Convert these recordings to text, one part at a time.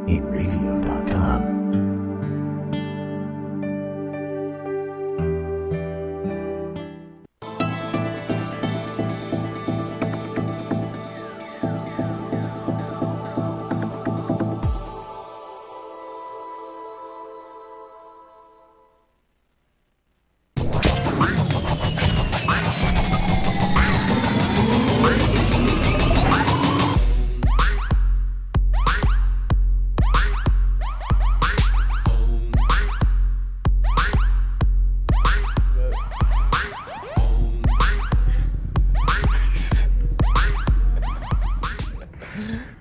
8radio.com.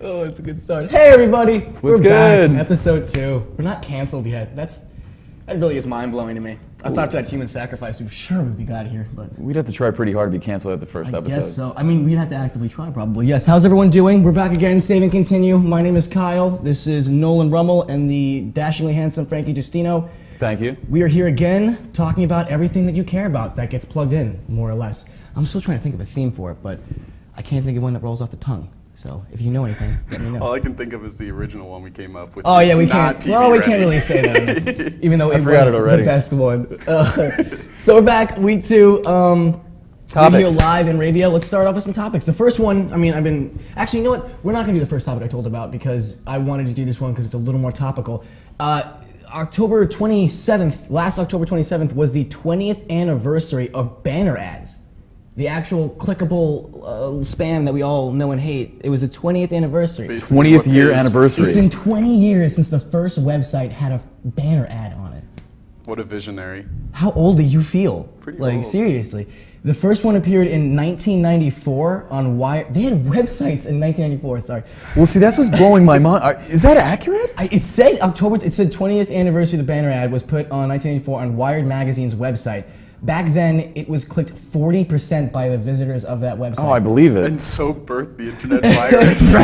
Oh, it's a good start. Hey, everybody. What's We're good? back. Episode 2. We're not canceled yet. That really is mind-blowing to me. I thought after that human sacrifice, we'd be out of here, but We'd have to try pretty hard to be canceled at the first episode. I guess so. I mean, we'd have to actively try, probably. Yes. How's everyone doing? We're back again, Save and Continue. My name is Kyle. This is Nolan Rummel and the dashingly handsome Frankie Justino. Thank you. We are here again, talking about everything that you care about that gets plugged in, more or less. I'm still trying to think of a theme for it, but I can't think of one that rolls off the tongue. So, if you know anything, let me know. All I can think of is the original one we came up with. Oh yeah, we not can't. TV Well, we ready. can't really say that, even though it was forgot it already. the best one. So we're back, week 2. We're Topics. here live in Radio. Let's start off with some topics. The first one, actually, you know what? We're not going to do the first topic I told about because I wanted to do this one because it's a little more topical. October 27th, last October 27th, was the 20th anniversary of banner ads. The actual clickable spam that we all know and hate. It was the 20th anniversary. Basically, 20th what year pays- anniversary. It's been 20 years since the first website had a banner ad on it. What a visionary. How old do you feel? Pretty like, old. seriously. The first one appeared in 1994 on Wire. They had websites in 1994, sorry. Well, see, that's what's blowing my mind. Is that accurate? It said 20th anniversary of the banner ad was put on 1994 on Wired Magazine's website. Back then, it was clicked 40% by the visitors of that website. Oh, I believe it. And so birthed the internet virus.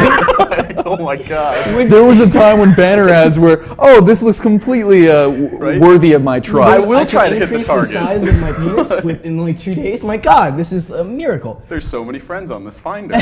Oh my god. There was a time when banner ads were, oh, this looks completely worthy of my trust. I will can try to hit the increase target. size of my penis in only 2 days. My God, this is a miracle. There's so many friends on this Finder.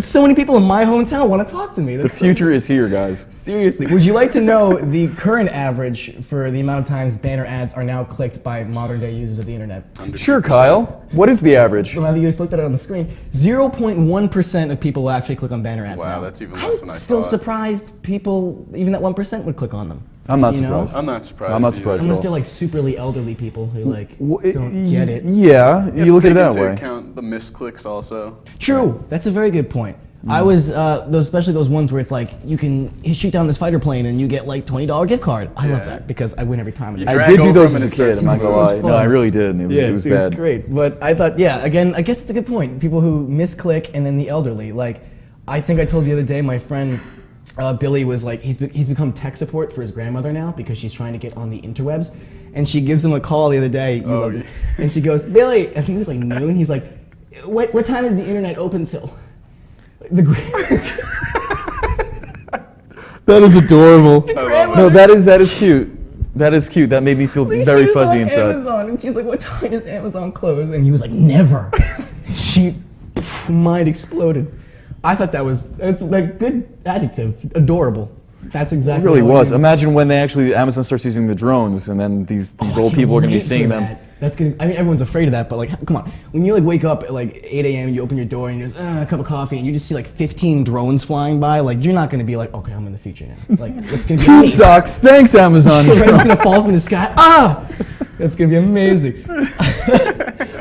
So many people in my hometown want to talk to me. The future is here, guys. Seriously, would you like to know the current average for the amount of times banner ads are now clicked by modern day users of the internet? Sure, Kyle. What is the average? So now that you just looked at it on the screen, 0.1% of people will actually click on banner ads Wow, now. that's even less than I I'm still thought. surprised people, even that 1% would click on them. I'm not You know? surprised. I'm not surprised. I'm not either. surprised. Unless all. they're like superly elderly people who like Well, don't get it. Yeah, you look at it that Take way. into account the misclicks also. True, that's a very good point. I was, especially those ones where it's like, you can shoot down this fighter plane and you get like $20 gift card. I love Yeah. that because I win every time. You I drag did do over those them as a and it kid, starts I'm not gonna so much lie. No, fun. I really did, and it was bad. It's great. But I thought, yeah, again, I guess it's a good point. People who misclick and then the elderly. Like, I think I told you the other day, my friend Billy was like, he's become tech support for his grandmother now because she's trying to get on the interwebs. And she gives him a call the other day. You loved it. And she goes, Billy, I think it was like noon. He's like, what time is the internet open till? That is adorable. love No, that is cute. That is cute. That made me feel very She was fuzzy on inside. Amazon, and she's like, "What time does Amazon close?" And he was like, "Never." Mind exploded. I thought that's like good adjective, adorable. That's It exactly. really how was. is. Imagine when Amazon starts using the drones, and then these I old people are gonna be can't wait seeing for them. that. That's gonna. I mean, everyone's afraid of that, but like, come on. When you like wake up at like 8 a.m., you open your door and there's a cup of coffee, and you just see like 15 drones flying by. Like, you're not gonna be like, okay, I'm in the future now. Like, it's gonna be Tube amazing. socks. Thanks, Amazon. It's gonna fall from the sky. Ah! That's gonna be amazing.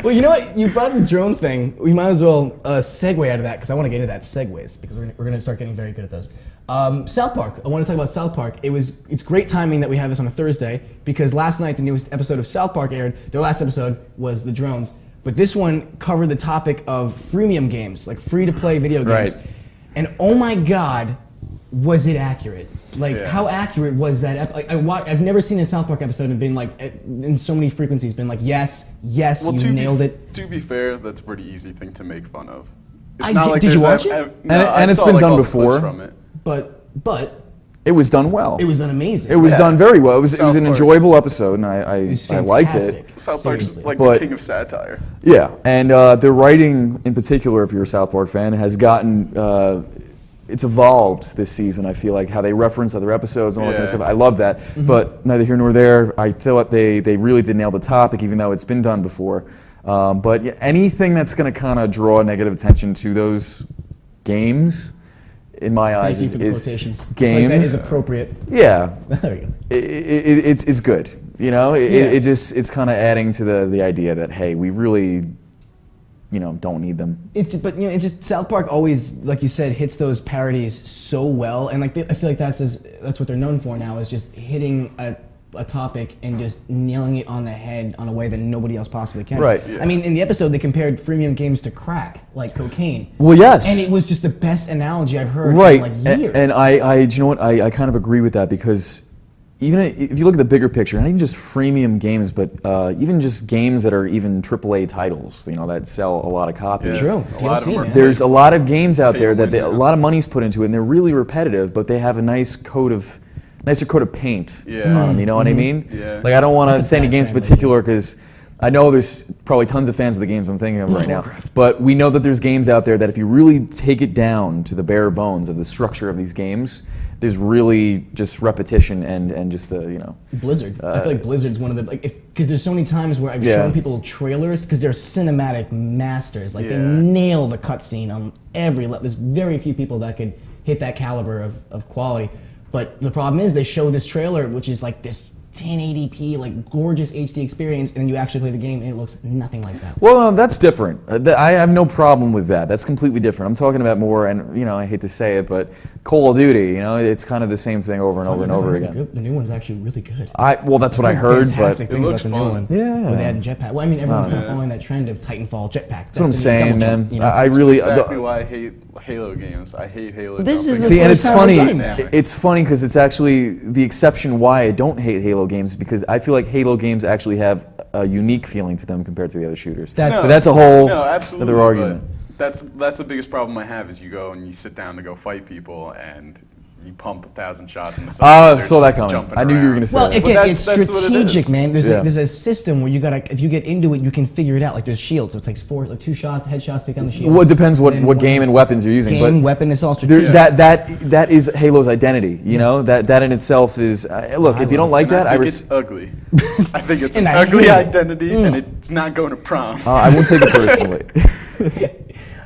Well, you know what? You brought up the drone thing. We might as well segue out of that because I want to get into that segues because we're gonna start getting very good at those. South Park. I want to talk about South Park. It's great timing that we have this on a Thursday because last night the newest episode of South Park aired. Their last episode was the drones, but this one covered the topic of freemium games, like free-to-play video games. Right. And oh my God, was it accurate? Like, Yeah. how accurate was that? I've never seen a South Park episode and been like, in so many frequencies, been like, yes, Well, you nailed it. To be fair, that's a pretty easy thing to make fun of. It's I not did- like did you there's watch it? And it's saw, been like, done all the clips before. From it. But It was done well. it was done amazing. It was Yeah. done very well. It was South an Park. enjoyable episode, and I was liked it. fantastic. South Park's Seriously. like But- the king of satire. Yeah, and the writing in particular, if you're a South Park fan, has gotten it's evolved this season. I feel like how they reference other episodes and all that kind of stuff. I love that. But neither here nor there. I thought they really did nail the topic, even though it's been done before. But yeah, anything that's going to kind of draw negative attention to those games, in my eyes, is games. Like games. that is appropriate. Yeah, There you go. it's good. You know, it's kind of adding to the idea that, hey, we really, don't need them. It's just South Park always, like you said, hits those parodies so well, and I feel like that's what they're known for now, is just hitting a topic and just nailing it on the head on a way that nobody else possibly can. Right. I mean, in the episode they compared freemium games to crack, like cocaine. Well, yes. And it was just the best analogy I've heard Right. in like years. And I you know what? I kind of agree with that, because even if you look at the bigger picture, not even just freemium games, but even just games that are even AAA titles, that sell a lot of copies. True. A lot of them are There's a lot of games out there that win, a lot of money's put into it, and they're really repetitive, but they have a nicer coat of paint on them. You know what I mean? Yeah. Like, I don't want to say any bad games in translation. particular, because I know there's probably tons of fans of the games I'm thinking of right now. But we know that there's games out there that if you really take it down to the bare bones of the structure of these games, there's really just repetition and just Blizzard. I feel like Blizzard's one of the because there's so many times where I've shown people trailers, because they're cinematic masters. Like they nail the cutscene on every level. There's very few people that could hit that caliber of quality. But the problem is they show this trailer, which is like this 1080p, like gorgeous HD experience, and then you actually play the game and it looks nothing like that. Well, no, that's different. I have no problem with that. That's completely different. I'm talking about more, and I hate to say it, but Call of Duty, it's kind of the same thing over and over and over again. The new one's actually really good. Well, that's what I heard, Fantastic but things looks about the new one. Yeah. Where they add jetpack. Well, I mean, everyone's kind of following that trend of Titanfall jetpack. that's what I'm saying, man. I That's really exactly why I hate Halo games. I hate Halo. This is jumping. See, and it's first time I'm funny. getting that. It's funny because it's actually the exception why I don't hate Halo games, because I feel like Halo games actually have a unique feeling to them compared to the other shooters. That's- But that's a whole absolutely, other argument. but that's the biggest problem I have, is you go and you sit down to go fight people and you pump 1,000 shots in the side. I saw that coming. I knew you were going to say Well, that. again, it's that's what it strategic, is. man. There's Yeah. there's a system where you gotta, if you get into it, you can figure it out. Like there's shields, so it takes 2 shots, headshots, take down the shield. Well, it depends what And then game and weapons you're using. Game, but weapon, it's all there, strategic. that is Halo's identity. You know, that in itself is. Look, if you don't like that, I think it's ugly. I think it's an And I ugly hate it. identity, and it's not going to prom. I won't take it personally.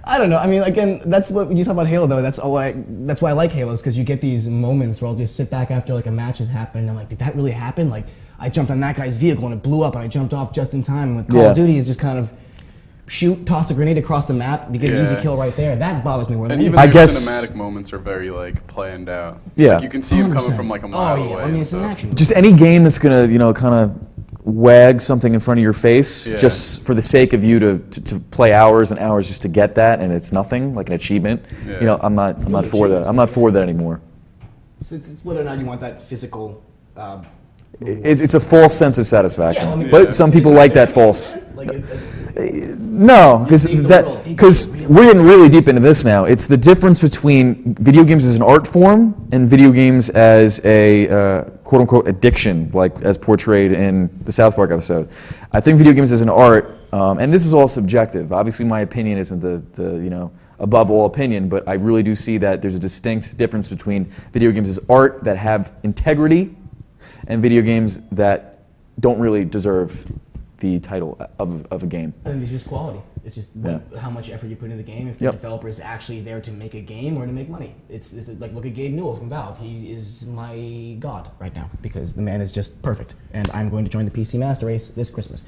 I don't know. I mean, again, that's what when you talk about Halo, though. That's why I like Halos, because you get these moments where I'll just sit back after like a match has happened, and I'm like, did that really happen? Like, I jumped on that guy's vehicle and it blew up, and I jumped off just in time. And with Call of Duty, is just kind of shoot, toss a grenade across the map, you get an easy kill right there. That bothers me more than And even I their guess- cinematic moments are very planned out. Yeah. Like, you can see them coming 100%. from like a mile Oh yeah, away. I mean and it's an stuff. action. Just any game that's gonna, kind of wag something in front of your face, just for the sake of you to play hours and hours just to get that, and it's nothing, like an achievement. Yeah. I'm not for that. I'm not for that anymore. It's whether or not you want that physical. It's a false sense of satisfaction. Yeah, I mean- But some people like that false. Like, No, Seeing the world deep because into it. we're getting really deep into this now. It's the difference between video games as an art form and video games as a quote unquote addiction, like as portrayed in the South Park episode. I think video games as an art, and this is all subjective. Obviously, my opinion isn't the above all opinion, but I really do see that there's a distinct difference between video games as art that have integrity and video games that don't really deserve the title of a game. I think it's just quality. It's just how much effort you put into the game. If the developer is actually there to make a game or to make money. It's like, look at Gabe Newell from Valve. He is my god right now because the man is just perfect. And I'm going to join the PC Master Race this Christmas.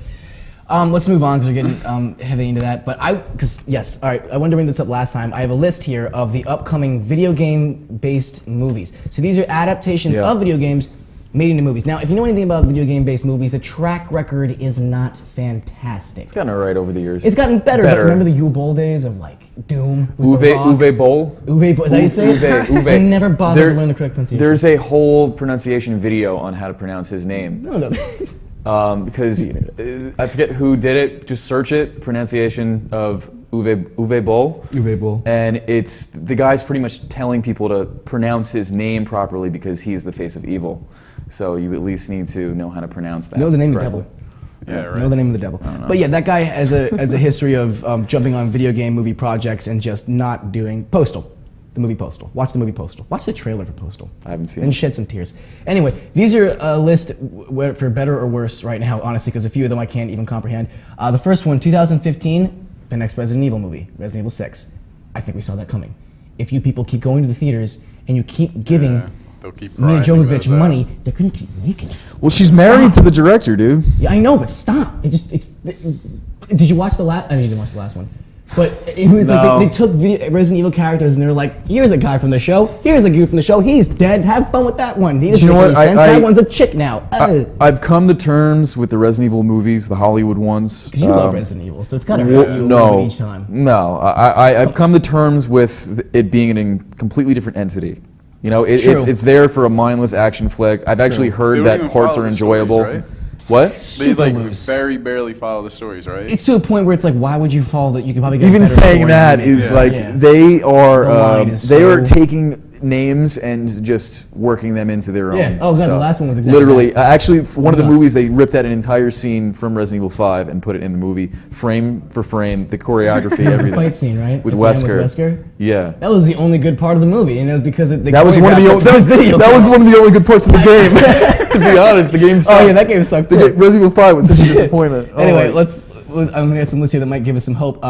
Let's move on because we're getting heavy into that. But all right, I wanted to bring this up last time. I have a list here of the upcoming video game-based movies. So these are adaptations of video games made into movies. Now, if you know anything about video game-based movies, the track record is not fantastic. It's gotten all right over the years. It's gotten better. But remember the Yule Bowl days of like Doom? with The Rock? Uwe Boll? Uwe Boll, is that how you say it? Uwe. I never bothered to learn the correct pronunciation. There's a whole pronunciation video on how to pronounce his name. No. Because I forget who did it. Just search it. Pronunciation of Uwe Boll. Uwe Boll. And it's the guy's pretty much telling people to pronounce his name properly because he's the face of evil. So you at least need to know how to pronounce that. Know the name correctly. of the devil. Yeah, right. Know the name of the devil. But yeah, that guy has a history of jumping on video game movie projects and just not doing Postal. the movie Postal. Watch the movie Postal. Watch the trailer for Postal. I haven't seen And it. shed some tears. Anyway, these are a list for better or worse right now, honestly, because a few of them I can't even comprehend. The first one, 2015, the next Resident Evil movie, Resident Evil 6. I think we saw that coming. If you people keep going to the theaters and you keep giving They'll keep Mila grinding Jovovich those out. money, they're gonna keep making it. Well, she's married to the director, dude. Yeah, I know, but stop. Did you watch the last? I didn't watch the last one. But it was No. like they took Resident Evil characters and they were like, here's a guy from the show, here's a dude from the show, he's dead, have fun with that one. He doesn't You know make what? any sense, that one's a chick now. I've come to terms with the Resident Evil movies, the Hollywood ones. You love Resident Evil, so it's gotta hurt you a little No, bit each time. no. I've come to terms with it being a completely different entity. You know, True. it's there for a mindless action flick. I've actually They heard don't that even parts follow are the stories, enjoyable. right? What? They Super like loose. very barely follow the stories, right? It's to a point where it's like, why would you follow that? You could probably get a Even better saying story that than it. is Yeah. like Yeah. they are The line is they are so- taking names and just working them into their Yeah. own. Oh, God, the stuff. last one was exactly literally. that. Actually, one of the Nuts. movies they ripped out an entire scene from Resident Evil 5 and put it in the movie, frame for frame, the choreography, It was everything. the fight scene, right? With At the end Wesker. Yeah. That was the only good part of the movie, and it was because they That was one of the choreographed that, it for video that was game. one of the only good parts of the game. To be honest, the game sucked. Oh yeah, that game sucked too. Resident Evil 5 was such a disappointment. Oh Anyway, my- I'm gonna get some lists here that might give us some hope. A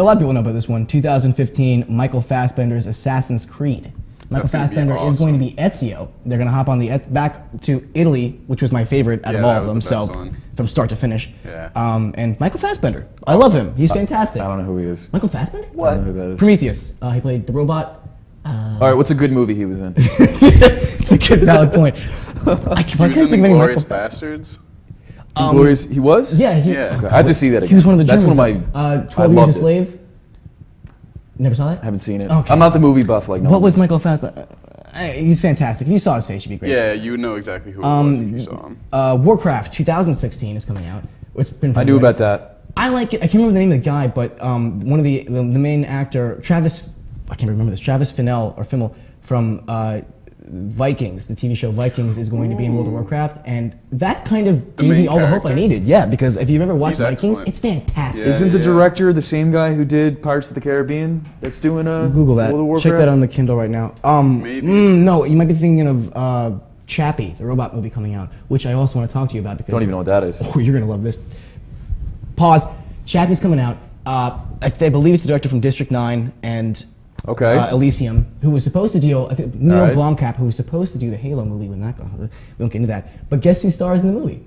lot of people know about this one. 2015, Michael Fassbender's Assassin's Creed. Michael That's gonna be Fassbender is awesome. going to be Ezio. They're going to hop on the back to Italy, which was my favorite out of Yeah, all that of was them. the So best one. from start to finish. Yeah. And Michael Fassbender, I love him. He's fantastic. I don't know who he is. Michael Fassbender? I don't know who that is. Prometheus. He played the robot. All right, what's a good movie he was in? It's a good valid point. I can't He was think in of any Glorious Michael. Bastards. Glorious, he was? Yeah, he, Yeah. Okay, I have to see that again. he was one of the That's Germans. one of my. though. I 12 Years a loved it. Slave. Never saw that? I haven't seen it. Okay. I'm not the movie buff like no What one was is. Michael Fassbender? He's fantastic. If you saw his face, you'd be great. Yeah, you would know exactly who it was if you saw him. Warcraft 2016 is coming out. It's been I knew about that. I like it. I can't remember the name of the guy, but one of the main actor, Travis, I can't remember this. Travis Fimmel from Vikings, the TV show Vikings, is going to be in World of Warcraft, and that kind of gave main me all the hope I character? needed. Yeah, because if you've ever watched He's Vikings, excellent. it's fantastic. Yeah. Isn't the director the same guy who did Pirates of the Caribbean? That's doing Google that. World of Warcraft? Check that on the Kindle right now. Maybe. No, you might be thinking of Chappie, the robot movie coming out, which I also want to talk to you about because Don't even know what that is. Oh, you're gonna love this. Pause. Chappie's coming out. I believe it's the director from District 9 and Okay. Elysium, who was supposed to do, I think, Neil Alright. Blomkamp, who was supposed to do the Halo movie, we won't get into that. But guess who stars in the movie?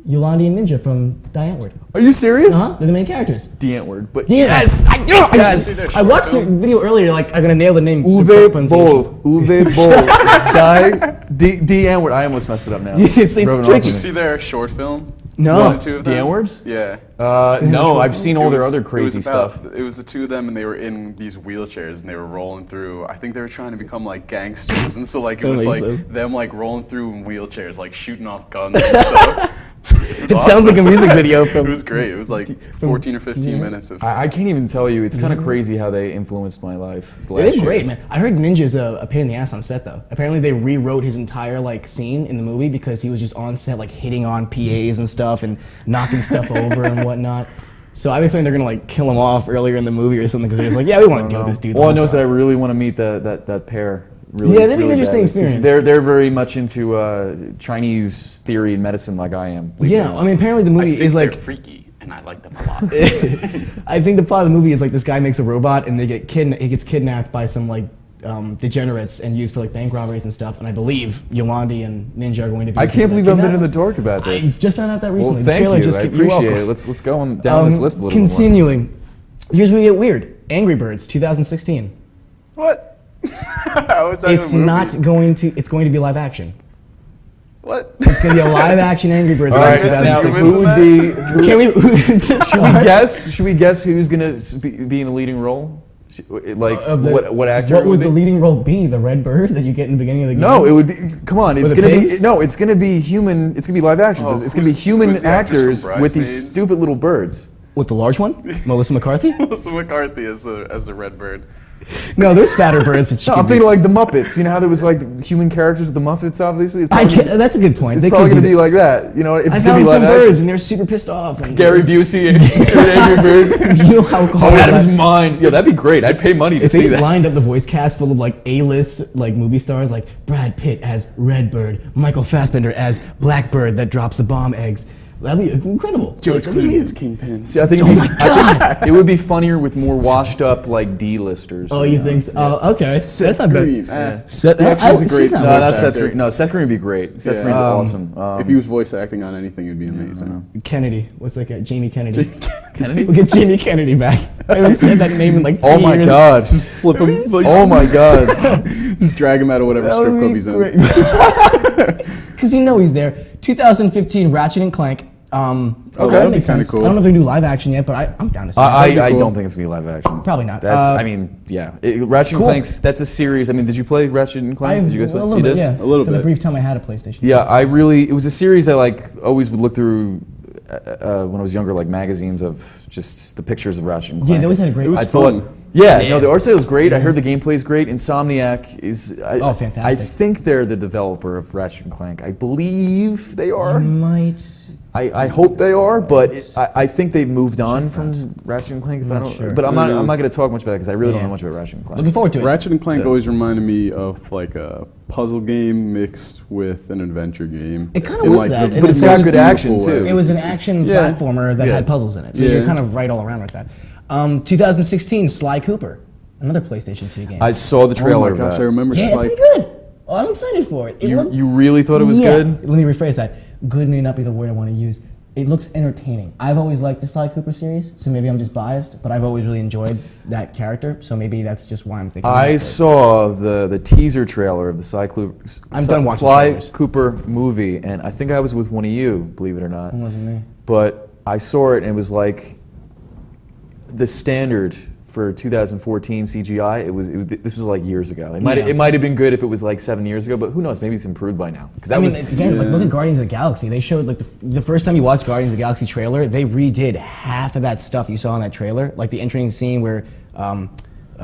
Yolandi and Ninja from Die Antwoord. Are you serious? They're the main characters. Antwoord, but Yes, I do. Yes. I watched the video earlier. Like I'm gonna nail the name. the Uwe pronunciation. Boll. Uwe Boll. Antwoord. I almost messed it up now. It's Rubbing it off tricky. on Did you me. see their short film? No. Wasn't it two of The them? Antwoords? Yeah. No, I've seen all It their was- other it was crazy about- stuff. It was the two of them, and they were in these wheelchairs, and they were rolling through. I think they were trying to become like gangsters, and so like it I was think like so. them like rolling through in wheelchairs, like shooting off guns and stuff. It sounds like a music video from. It was great. It was like 14 or 15 minutes of. I can't even tell you. It's kind of crazy how they influenced my life. the last They're year. great, man. I heard Ninja's a pain in the ass on set, though. Apparently, they rewrote his entire like scene in the movie because he was just on set, like hitting on PAs and stuff and knocking stuff over and whatnot. So I have a feeling they're gonna like kill him off earlier in the movie or something because they're just like, yeah, we want to deal with this dude. the All I whole know is that I time. really want to meet that pair. Really, Yeah, that'd be an really interesting badly, 'cause experience. They're very much into Chinese theory and medicine, like I am. Yeah, I mean, apparently the I movie think is they're like. freaky, and I like them a lot. I think the plot of the movie is like this guy makes a robot and he gets kidnapped by some like degenerates and used for like bank robberies and stuff. And I believe Yolandi and Ninja are going to be. I can't believe I've been in the dark. dark about I this. just found out that Well, recently. The thank trailer you. just I you're welcome. appreciate it. Let's go on down this list a little bit more. Continuing, here's where we get weird. Angry Birds 2016. What? How is that It's a movie? not going to. It's going to be live action. What? It's going to be a live action Angry Birds. All movie right, in now 2016. who would be? Can we? Who's gonna Should we star? guess? Should we guess who's gonna be in the leading role? Like Of the- what actor? What it would the be? leading role be? The red bird that you get in the beginning of the game? No, it would be. Come on, it's the gonna be. pigs? No, it's gonna be human. It's gonna be live action. Oh, it's gonna be human who's the actress actors from with these Bridesmaids? stupid little birds. What, the large one? Melissa McCarthy? Melissa McCarthy as the red bird. No, there's fatter birds that she No, could I'm thinking like the Muppets. You know how there was like human characters with the Muppets, obviously? It's probably, that's a good point. It's They probably could going do to be that. like that. You know, if I it's going found to be some live birds action. and they're super pissed off. And Gary Busey and Angry Birds. You know how cold Oh, out of his that- mind. Yeah, that'd be great. I'd pay money to If see they that. lined up the voice cast full of like A-list like movie stars, like Brad Pitt as Redbird, Michael Fassbender as Blackbird that drops the bomb eggs, that'd be incredible. George That'd be Clooney as amazing. Kingpin. See, I think, I think it would be funnier with more washed up like D-listers. Oh, to be you honest. think so? Oh, okay. That's not Green. bad. Seth, He actually is a she's great- not No, voice not Seth actor. Green. No, Seth Green would be great. Seth Yeah. Green's awesome. If he was voice acting on anything, it'd be amazing. Kennedy. What's that guy? Jamie Kennedy. Kennedy? We'll get Jamie Kennedy back. I haven't said that name in like 3 Oh my years. God. Just flip him. Like, Oh my God. Just drag him out of whatever strip club he's in. Because you know he's there. 2015 Ratchet and Clank. that'd that be makes kinda sense. cool. I don't know if they do live action yet, but I'm down to see it. I cool. don't think it's gonna be live action. Probably not. That's. I mean, yeah. Ratchet and Cool. Clank's. That's a series. I mean, did you play Ratchet and Clank? I've, Did you guys a play? little You bit, did? yeah. A little For the bit. brief time I had a PlayStation. Yeah, it was a series I like always would look through when I was younger, like magazines of just the pictures of Ratchet and Clank. Yeah, they always had a great. It was I thought, fun. yeah, Yeah. no, the art style is great. I heard the gameplay is great. Insomniac is. Oh, fantastic. I think they're the developer of Ratchet and Clank. I believe they are. might. I hope they are, but I think they've moved on from Ratchet and Clank. If I Not don't, sure. but I'm not going to talk much about it because I really don't Yeah. know much about Ratchet and Clank. Looking forward to it. Ratchet and Clank Yeah. always reminded me of like a puzzle game mixed with an adventure game. It kinda In, was like, that. the But it's most got good beautiful action, too. way. It was an It's- action yeah. platformer that Yeah. had puzzles in it, so Yeah. you're kind of right all around with that. 2016 Sly Cooper, another PlayStation 2 game. I saw the Oh trailer my of gosh, that. I remember yeah, it's Spike. pretty good. Oh, I'm excited for it. It looked- You really thought it was Yeah. good? Let me rephrase that. Good may not be the word I want to use. It looks entertaining. I've always liked the Sly Cooper series, so maybe I'm just biased, but I've always really enjoyed that character, so maybe that's just why I'm thinking. I about it. saw the teaser trailer of the Sly Cooper, I'm done watching Sly trailers. Cooper movie, and I think I was with one of you, believe it or not. It wasn't me. But I saw it and it was like the standard for 2014 CGI. This was like years ago. It might have been good if it was like 7 years ago, but who knows? Maybe it's improved by now. Because I mean, again, like look at Guardians of the Galaxy. They showed like the first time you watched Guardians of the Galaxy trailer, they redid half of that stuff you saw in that trailer, like the entering scene where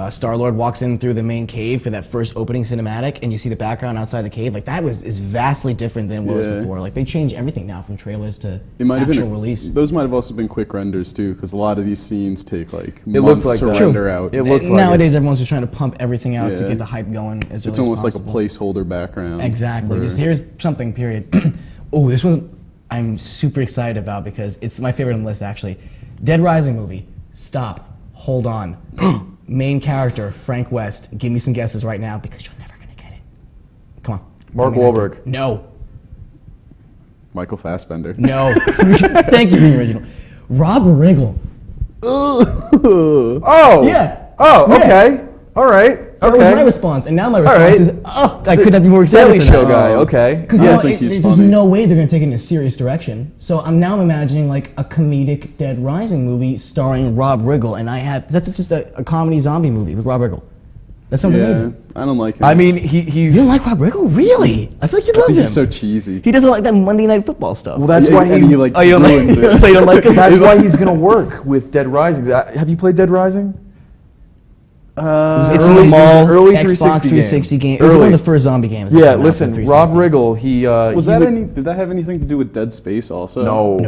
Star-Lord walks in through the main cave for that first opening cinematic, and you see the background outside the cave. Like that is vastly different than what was Yeah. before. Like they change everything now from trailers to It might have actual been release. Those might have also been quick renders too, because a lot of these scenes take like It months looks like to that. render out. It looks like Nowadays, everyone's just trying to pump everything out to Yeah. get the hype going as It's early almost as like a possible. placeholder background. Exactly. for- Just here's something, period. Oh, this one I'm super excited about because it's my favorite on the list, actually. Dead Rising movie. Stop. Hold on. Main character, Frank West. Give me some guesses right now because you're never going to get it. Come on. Mark Give me an Wahlberg. actor. No. Michael Fassbender. No. Thank you for the original. Rob Riggle. Oh! Yeah. Oh, Yeah. okay. All right. That was my Okay. response. And now my right. response is, oh, I couldn't have been more excited Daily for Show that. guy, okay. Because I think he's there's funny. no way they're going to take it in a serious direction. So I'm now imagining like a comedic Dead Rising movie starring Rob Riggle, and that's just a comedy zombie movie with Rob Riggle. That sounds Yeah, amazing. I don't like him. I mean, he's... You don't like Rob Riggle? Really? I feel like you'd I love think him. he's so cheesy. He doesn't like that Monday Night Football stuff. Well, that's Yeah, why and he, like, oh, you don't like, ruins it. so you don't like him? That's why he's going to work with Dead Rising. Have you played Dead Rising? It's early- in the mall, it was an early Xbox 360 game. game. It was one Early. of the first zombie games. Yeah, that came out for listen, 360. Rob Riggle, he... Was he that would- did that have anything to do with Dead Space also? No.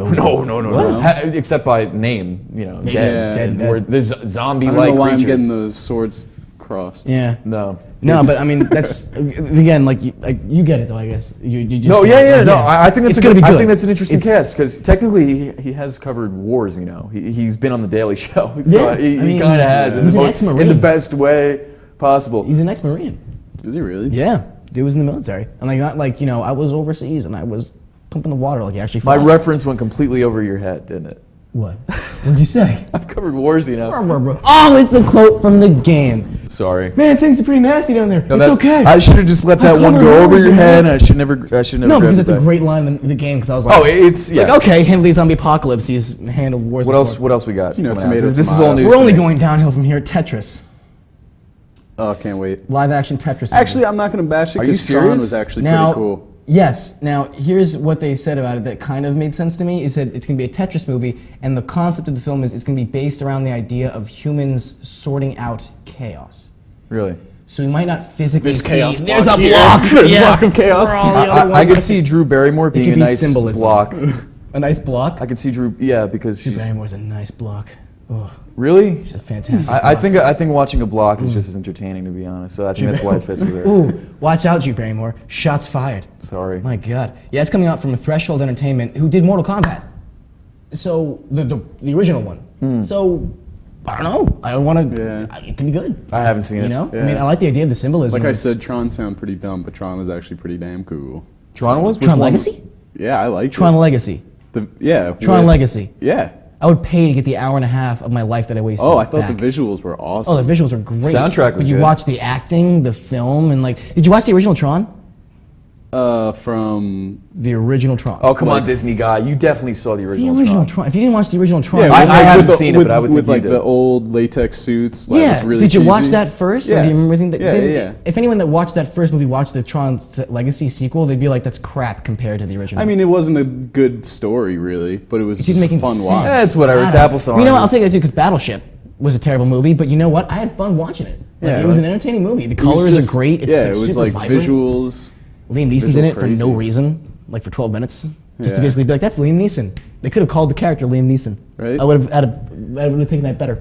Except by name, Dead. Yeah. Dead. Where there's I don't zombie-like know why creatures. I'm getting those swords crossed. Yeah. No. No, It's- but I mean that's again like you get it though, I guess. You just No, I think that's It's gonna be I good. think that's an interesting It's- cast because technically he has covered wars. He's been on the Daily Show, so Yeah, he I mean, kind of has he's an in ex-Marine. the best way possible. He's an ex-Marine. Is he really? Yeah, dude was in the military, and like not like I was overseas and I was pumping the water like he actually. My fought. reference went completely over your head, didn't it? What? What'd you say? I've covered wars, Oh, it's a quote from the game. Sorry. Man, things are pretty nasty down there. No, it's that- okay. I should have just let that one covered go over wars, your you know? head, and I should never. no, grabbed because it it's a back. great line in the game. Because I was like, Oh, it's yeah. like okay, handle the zombie apocalypse. He's handled wars. What before. else? What else we got? You know, coming out? tomato, This is tomato. all news. We're to only me. going downhill from here. Tetris, Oh, can't wait. live action Tetris. movie. Actually, I'm not gonna bash it Are you because Tron serious? was actually Now- pretty cool. Yes. Now, here's what they said about it that kind of made sense to me. It said it's going to be a Tetris movie, and the concept of the film is it's going to be based around the idea of humans sorting out chaos. Really? So we might not physically This see. chaos There's block a here. block. There's a Yes. block of chaos. We're all the other I one. could see Drew Barrymore being could a be nice symbolism. block. A nice block. I could see Drew, yeah, because Drew she's Barrymore's a nice block. Oh, really. she's a fantastic. I think watching a block is just as entertaining, to be honest. So I think that's why it fits with her. Ooh, watch out, Drew Barrymore. Shots fired. Sorry. My God. Yeah, it's coming out from Threshold Entertainment, who did Mortal Kombat. So the original one. So I don't know. I want to. Yeah. It could be good. I haven't seen it. You know. Yeah. I mean, I like the idea of the symbolism. Like I said, Tron sounded pretty dumb, but Tron was actually pretty damn cool. Tron was? Which Tron one? Legacy. Yeah, I like Tron Legacy. Yeah. Tron Legacy. Yeah. I would pay to get the hour and a half of my life that I wasted. Oh, I thought back. the visuals were awesome. Oh, the visuals were great. Soundtrack was But you good. watch the acting, the film, and like, did you watch the original Tron? From The original Tron. Oh, come on, Disney guy. You definitely saw the the original, original Tron. Tron. If you didn't watch the original Tron, yeah, I with, haven't with seen it, with, but I would think with you like did. the old latex suits. That yeah. was really Did you watch cheesy. that first? Or Yeah. do you remember anything? Yeah. If anyone that watched that first movie watched the Tron Legacy sequel, they'd be like, "That's crap compared to the original." I mean, it wasn't a good story really, but it was It didn't just make a any fun sense. watch. Yeah, it's whatever. It's I don't apples to know. You know what? I'll oranges. take that too because Battleship was a terrible movie, but you know what? I had fun watching it. Like, Yeah, it was like- an entertaining movie. The It was colors just- are great. It's yeah, it was super like vibrant. visuals. Liam Neeson's visual in it for no crazies. reason, like for 12 minutes, just to Yeah. basically be like, "That's Liam Neeson." They could have called the character Liam Neeson. Right. I would have taken that better.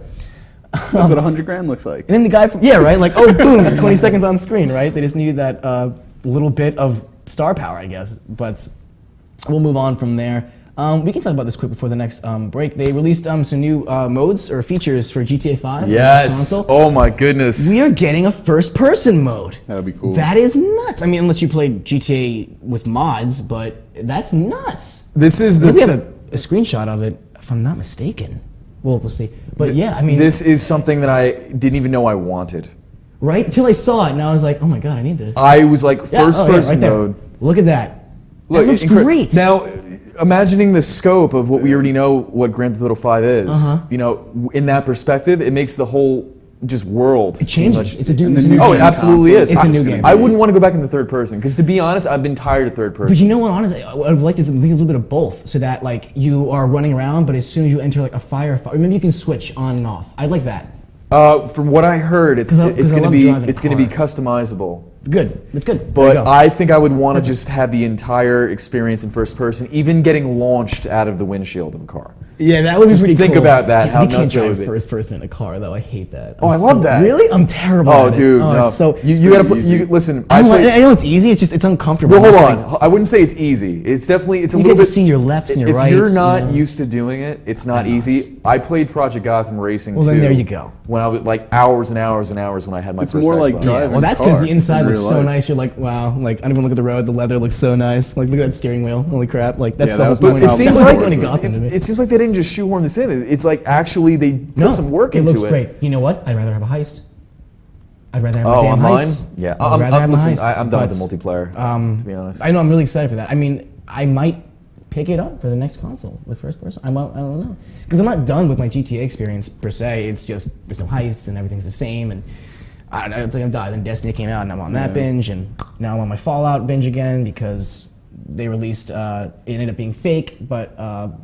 That's what $100,000 looks like. And then the guy from right, like oh boom, 20 seconds on screen, right? They just needed that little bit of star power, I guess. But we'll move on from there. We can talk about this quick before the next break. They released some new modes or features for GTA 5. on this Yes. console. Oh my goodness. We are getting a first-person mode. That'd be cool. That is nuts. I mean, unless you played GTA with mods, but that's nuts. This is I think we the. have a screenshot of it, if I'm not mistaken. Well, we'll see. But yeah, I mean, This is something that I didn't even know I wanted. right? Till I saw it, and I was like, oh my god, I need this. I was like Yeah, first oh, yeah, person right there. mode. Look at that. Look, That looks incre- great. Now, imagining the scope of what we already know what Grand Theft Auto 5 is, you know, in that perspective, it makes the whole just world It seem changes. much. It's a new And the it's a new new Oh, game. it absolutely is. It's a I- new game. I wouldn't want to go back into third person because, to be honest, I've been tired of third But person. you know what, honestly, what I'd like to be a little bit of both, so that like you are running around, but as soon as you enter like a firefight, maybe you can switch on and off. I'd like that. From what I heard, it's 'Cause I going to love be driving a it's going to be car. customizable. Good. It's good. There you But go. I think I would want to just have the entire experience in first person, even getting launched out of the windshield of a car. Yeah, that would be Just pretty think cool. about that, Yeah, how you can't nuts that drive would be. first person in a car though. I hate that. Oh, I'm I love that. Really? I'm terrible. Oh, at it. dude, Oh, no. it's so. you got to pretty play. easy. Listen, I play. know it's easy. It's just it's uncomfortable. Well, hold I'm just on. I wouldn't say it's easy. It's definitely it's a You little get bit. to see your left and your if right, you're you not know. used to doing it, it's not I know, easy. I played Project Gotham Racing Well, too. then there you go. When I was like hours and hours and hours when I had my It's first more like Xbox. driving. Yeah, well, that's because car the inside in looks real so life. nice. You're like, wow. Like, I don't even look at the road. The leather looks so nice. Like, look at that steering wheel. Holy crap! Like, that's Yeah, the that whole was my point. It problem. seems That was like the point of Gotham to me. it seems like they didn't just shoehorn this in. It's like actually they put No, some work it into looks it. great. You know what? I'd rather have a heist. I'd rather have a Oh, damn online? heist. Yeah, I'd rather have a listen, heist. I'm done with But, the multiplayer. To be honest, I know I'm really excited for that. I mean, I might pick it up for the next console with first person. I don't know, because I'm not done with my GTA experience per se. It's just there's no heists and everything's the same, and I don't know. It's like I'm done. Then Destiny came out, and I'm on that binge, and now I'm on my Fallout binge again because they released. It ended up being fake, but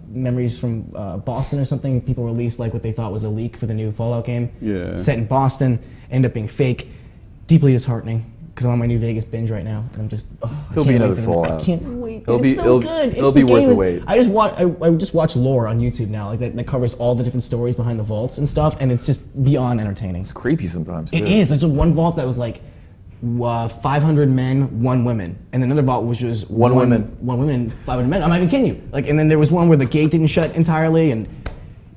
memories from Boston or something. People released like what they thought was a leak for the new Fallout game. Yeah. Set in Boston, ended up being fake. Deeply disheartening because I'm on my new Vegas binge right now, and I'm just. Oh, There'll I be can't another wait for the- Fallout. I can't wait. It'll It's be- so it'll- good. it'll be The worth game the is- wait. I just watch lore on YouTube now, like that covers all the different stories behind the vaults and stuff, and it's just beyond entertaining. it's creepy sometimes. It too. is. There's one vault that was like 500 men, 1 woman, and another vault which was One woman. 1 woman, 500 men. I'm not even kidding you. Like, and then there was one where the gate didn't shut entirely, and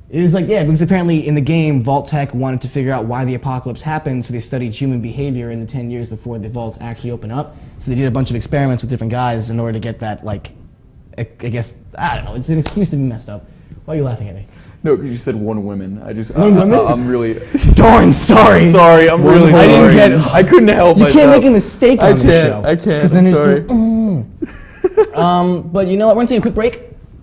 it was like, yeah, because apparently in the game, Vault Tech wanted to figure out why the apocalypse happened, so they studied human behavior in the 10 years before the vaults actually open up. So they did a bunch of experiments with different guys in order to get that, like, I guess, I don't know, it's an excuse to be messed up. Why are you laughing at me? No, because you said one woman. One woman? I'm really Darn, sorry. sorry. I'm really I sorry. didn't get it. I couldn't help You myself. can't make a mistake on I this can't. show. I can't. 'Cause then I'm it's sorry. But you know what? We're gonna take a quick break,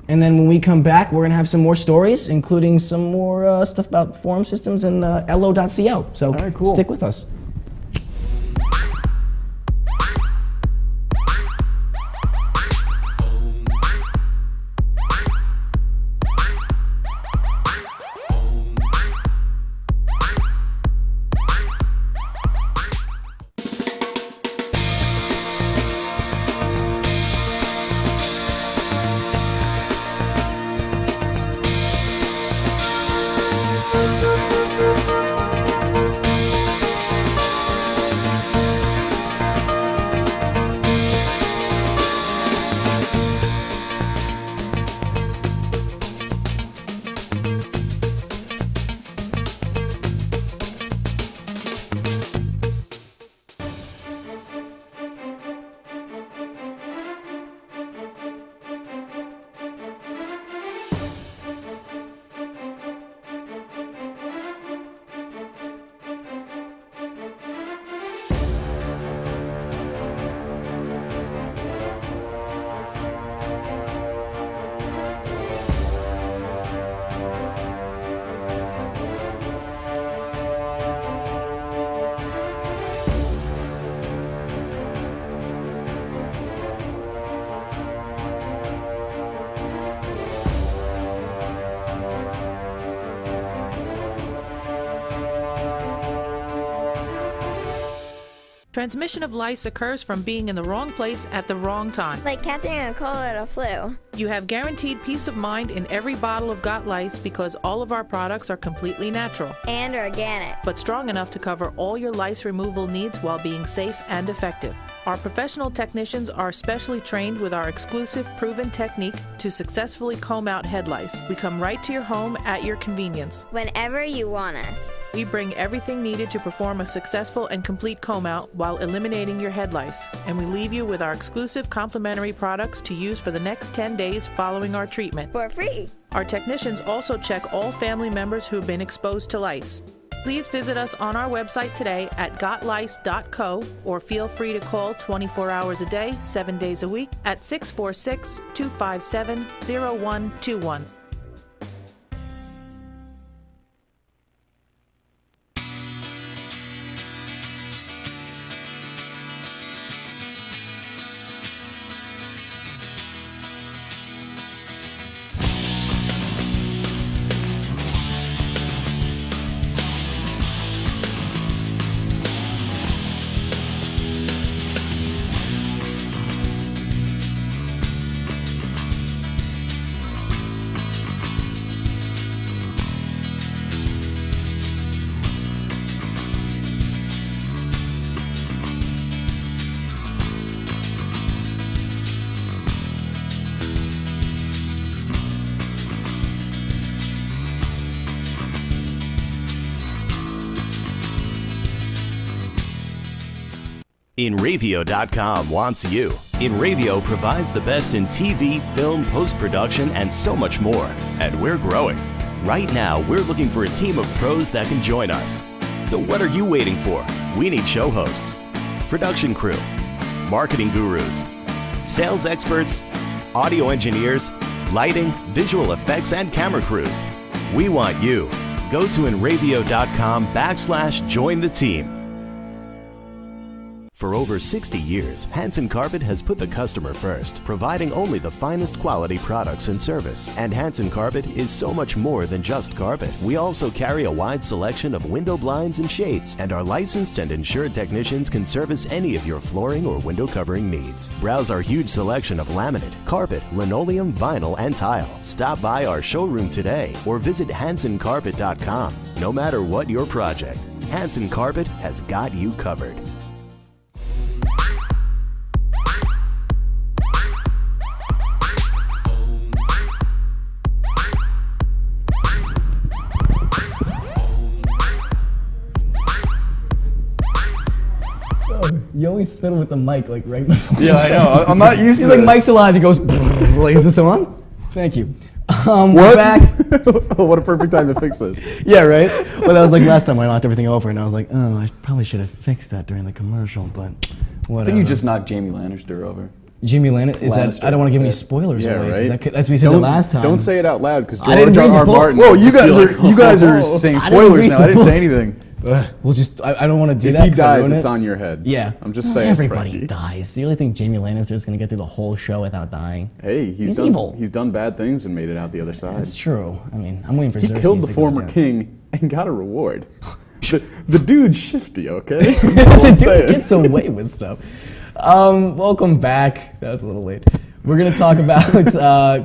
and then when we come back, we're gonna have some more stories, including some more stuff about forum systems and lo.co. So right, cool. stick with us. Transmission of lice occurs from being in the wrong place at the wrong time. Like catching a cold or a flu. You have guaranteed peace of mind in every bottle of Got Lice because all of our products are completely natural. And organic. But strong enough to cover all your lice removal needs while being safe and effective. Our professional technicians are specially trained with our exclusive proven technique to successfully comb out head lice. We come right to your home at your convenience. Whenever you want us. We bring everything needed to perform a successful and complete comb out while eliminating your head lice. And we leave you with our exclusive complimentary products to use for the next 10 days following our treatment. For free. Our technicians also check all family members who have been exposed to lice. Please visit us on our website today at gotlice.co or feel free to call 24 hours a day, 7 days a week at 646-257-0121. InRavio.com wants you. InRavio provides the best in TV, film, post-production, and so much more. And we're growing. Right now, we're looking for a team of pros that can join us. So what are you waiting for? We need show hosts, production crew, marketing gurus, sales experts, audio engineers, lighting, visual effects, and camera crews. We want you. Go to InRavio.com/join the team. For over 60 years, Hanson Carpet has put the customer first, providing only the finest quality products and service. And Hanson Carpet is so much more than just carpet. We also carry a wide selection of window blinds and shades, and our licensed and insured technicians can service any of your flooring or window covering needs. Browse our huge selection of laminate, carpet, linoleum, vinyl, and tile. Stop by our showroom today or visit HansonCarpet.com. No matter what your project, Hanson Carpet has got you covered. You always fiddle with the mic like right before. Yeah, I know. I'm not used He's to like, this. Mike's alive. He goes, like, is this on? Thank you. What? We're back. What a perfect time to fix this. Yeah, right? Well, that was like last time when I knocked everything over, and I was like, oh, I probably should have fixed that during the commercial, but whatever. I think you just knocked Jamie Lannister over. Jimmy Lannister? Is that? I don't want to give any spoilers Yeah, away. right. That's what we said the last time. Don't say it out loud because I didn't George read the R. books. Martin. Whoa, you guys are "Oh." saying I didn't spoilers read now. the I didn't say books. anything. We'll just. I don't want to do If that. he 'cause I dies, ruin it's it. on your head. Yeah. I'm just saying. Everybody Frankie. dies. You really think Jamie Lannister is going to get through the whole show without dying? Hey, He's evil. He's done bad things and made it out the other side. That's true. I mean, I'm waiting for He Xerxes killed the to go former down. king and got a reward. The dude's shifty, okay? That's all The I'm dude saying. gets away with stuff. Welcome back. That was a little late. We're going to talk about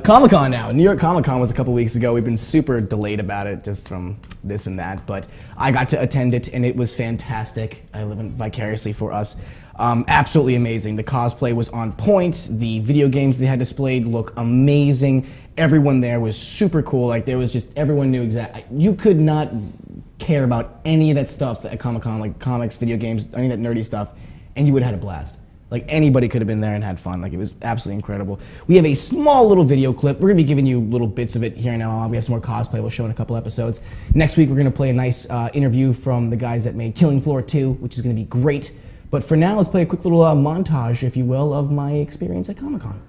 Comic-Con now. New York Comic-Con was a couple weeks ago. We've been super delayed about it just from this and that, but I got to attend it, and it was fantastic. I live vicariously for us. Absolutely amazing. The cosplay was on point. The video games they had displayed look amazing. Everyone there was super cool. Like, there was just, everyone knew exactly. You could not care about any of that stuff at Comic-Con, like comics, video games, any of that nerdy stuff, and you would have had a blast. Like, anybody could have been there and had fun. Like, it was absolutely incredible. We have a small little video clip. We're going to be giving you little bits of it here and now. We have some more cosplay we'll show in a couple episodes. Next week, we're going to play a nice interview from the guys that made Killing Floor 2, which is going to be great. But for now, let's play a quick little montage, if you will, of my experience at Comic-Con.